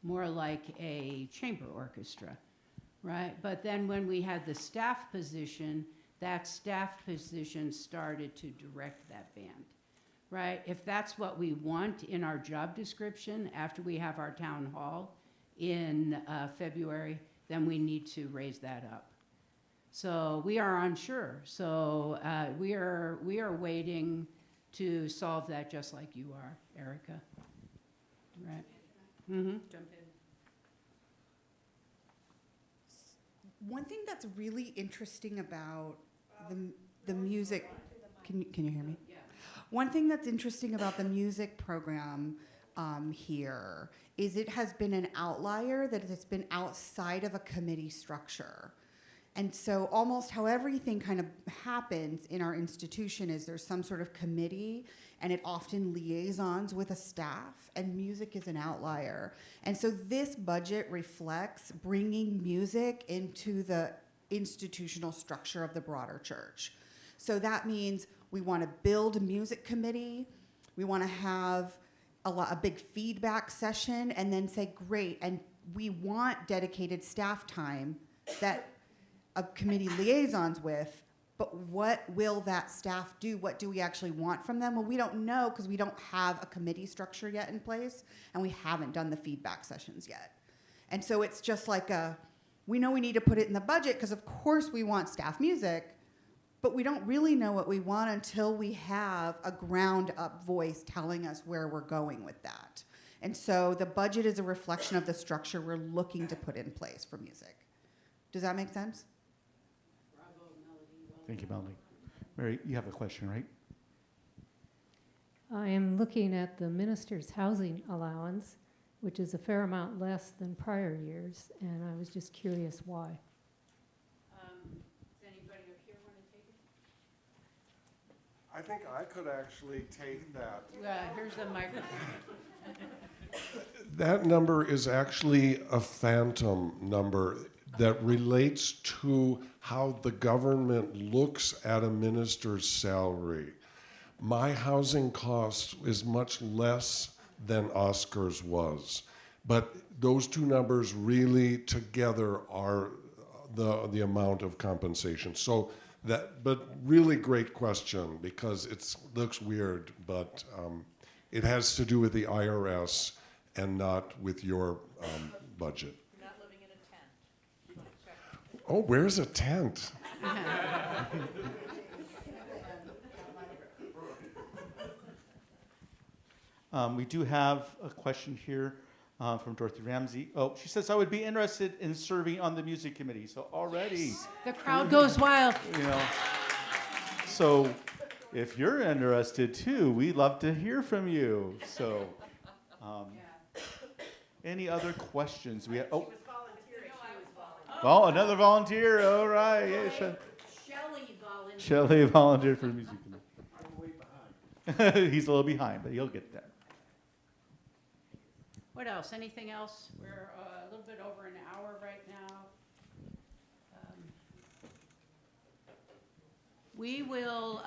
more like a chamber orchestra, right? But then when we had the staff position, that staff position started to direct that band, right? If that's what we want in our job description after we have our town hall in February, then we need to raise that up. So we are unsure. So we are waiting to solve that just like you are, Erica. Right? Mm-hmm. Jump in. One thing that's really interesting about the music, can you hear me? Yeah. One thing that's interesting about the music program here is it has been an outlier, that it's been outside of a committee structure. And so almost how everything kind of happens in our institution is there's some sort of committee, and it often liaisons with a staff, and music is an outlier. And so this budget reflects bringing music into the institutional structure of the broader church. So that means we want to build a music committee, we want to have a big feedback session, and then say, great, and we want dedicated staff time that a committee liaisons with, but what will that staff do? What do we actually want from them? Well, we don't know because we don't have a committee structure yet in place, and we haven't done the feedback sessions yet. And so it's just like we know we need to put it in the budget because of course we want staff music, but we don't really know what we want until we have a ground up voice telling us where we're going with that. And so the budget is a reflection of the structure we're looking to put in place for music. Does that make sense? Thank you, Melanie. Mary, you have a question, right? I am looking at the minister's housing allowance, which is a fair amount less than prior years, and I was just curious why. Does anybody here want to take it? I think I could actually take that. Here's the microphone. That number is actually a phantom number that relates to how the government looks at a minister's salary. My housing cost is much less than Oscar's was, but those two numbers really together are the amount of compensation. So but really great question, because it looks weird, but it has to do with the IRS and not with your budget. You're not living in a tent. You want to check. Oh, where's a tent? We do have a question here from Dorothy Ramsey. Oh, she says, I would be interested in serving on the music committee. So already. The crowd goes wild. You know, so if you're interested too, we'd love to hear from you. So any other questions? We have, oh, another volunteer. All right. Yeah, Shelley volunteered for the music committee. I'm way behind. He's a little behind, but he'll get there. What else? Anything else? We're a little bit over an hour right now. We will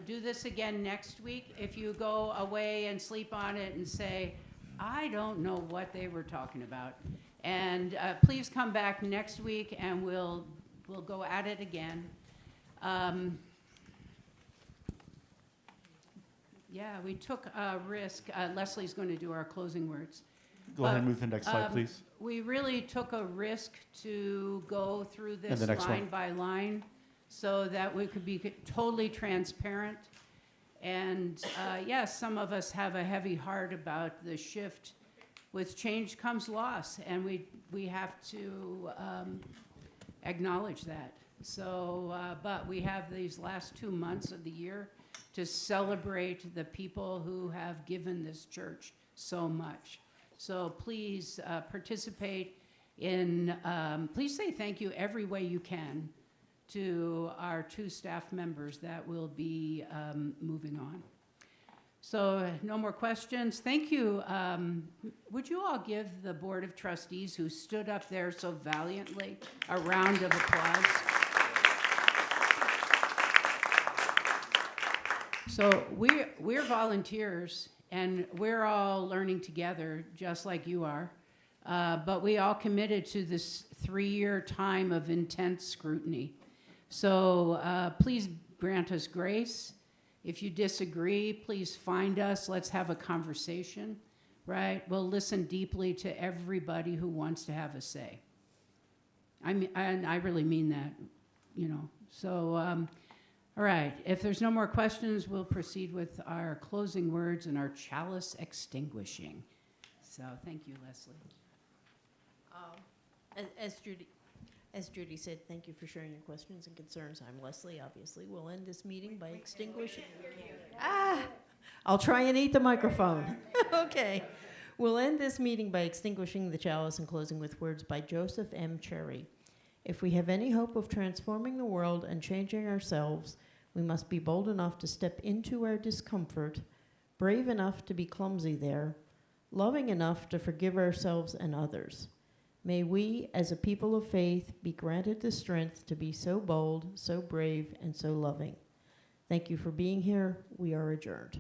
do this again next week. If you go away and sleep on it and say, I don't know what they were talking about, and please come back next week and we'll go at it again. Yeah, we took a risk. Leslie's going to do our closing words. Go ahead and move to the next slide, please. We really took a risk to go through this the next line one. by line so that we could be totally transparent. And yes, some of us have a heavy heart about the shift. With change comes loss, and we have to acknowledge that. So, but we have these last 2 months of the year to celebrate the people who have given this church so much. So please participate in, please say thank you every way you can to our 2 staff members that will be moving on. So no more questions. Thank you. Would you all give the Board of Trustees who stood up there so valiantly a round of applause? So we're volunteers, and we're all learning together, just like you are. But we all committed to this 3-year time of intense scrutiny. So please grant us grace. If you disagree, please find us. Let's have a conversation, right? We'll listen deeply to everybody who wants to have a say. And I really mean that, you know. So, all right. If there's no more questions, we'll proceed with our closing words and our chalice extinguishing. So, thank you, Leslie. As Judy said, thank you for sharing your questions and concerns. I'm Leslie, obviously. We'll end this meeting by extinguishing. I'll try and eat the microphone. Okay. We'll end this meeting by extinguishing the chalice and closing with words by Joseph M. Cherry. If we have any hope of transforming the world and changing ourselves, we must be bold enough to step into our discomfort, brave enough to be clumsy there, loving enough to forgive ourselves and others. May we, as a people of faith, be granted the strength to be so bold, so brave, and so loving. Thank you for being here. We are adjourned.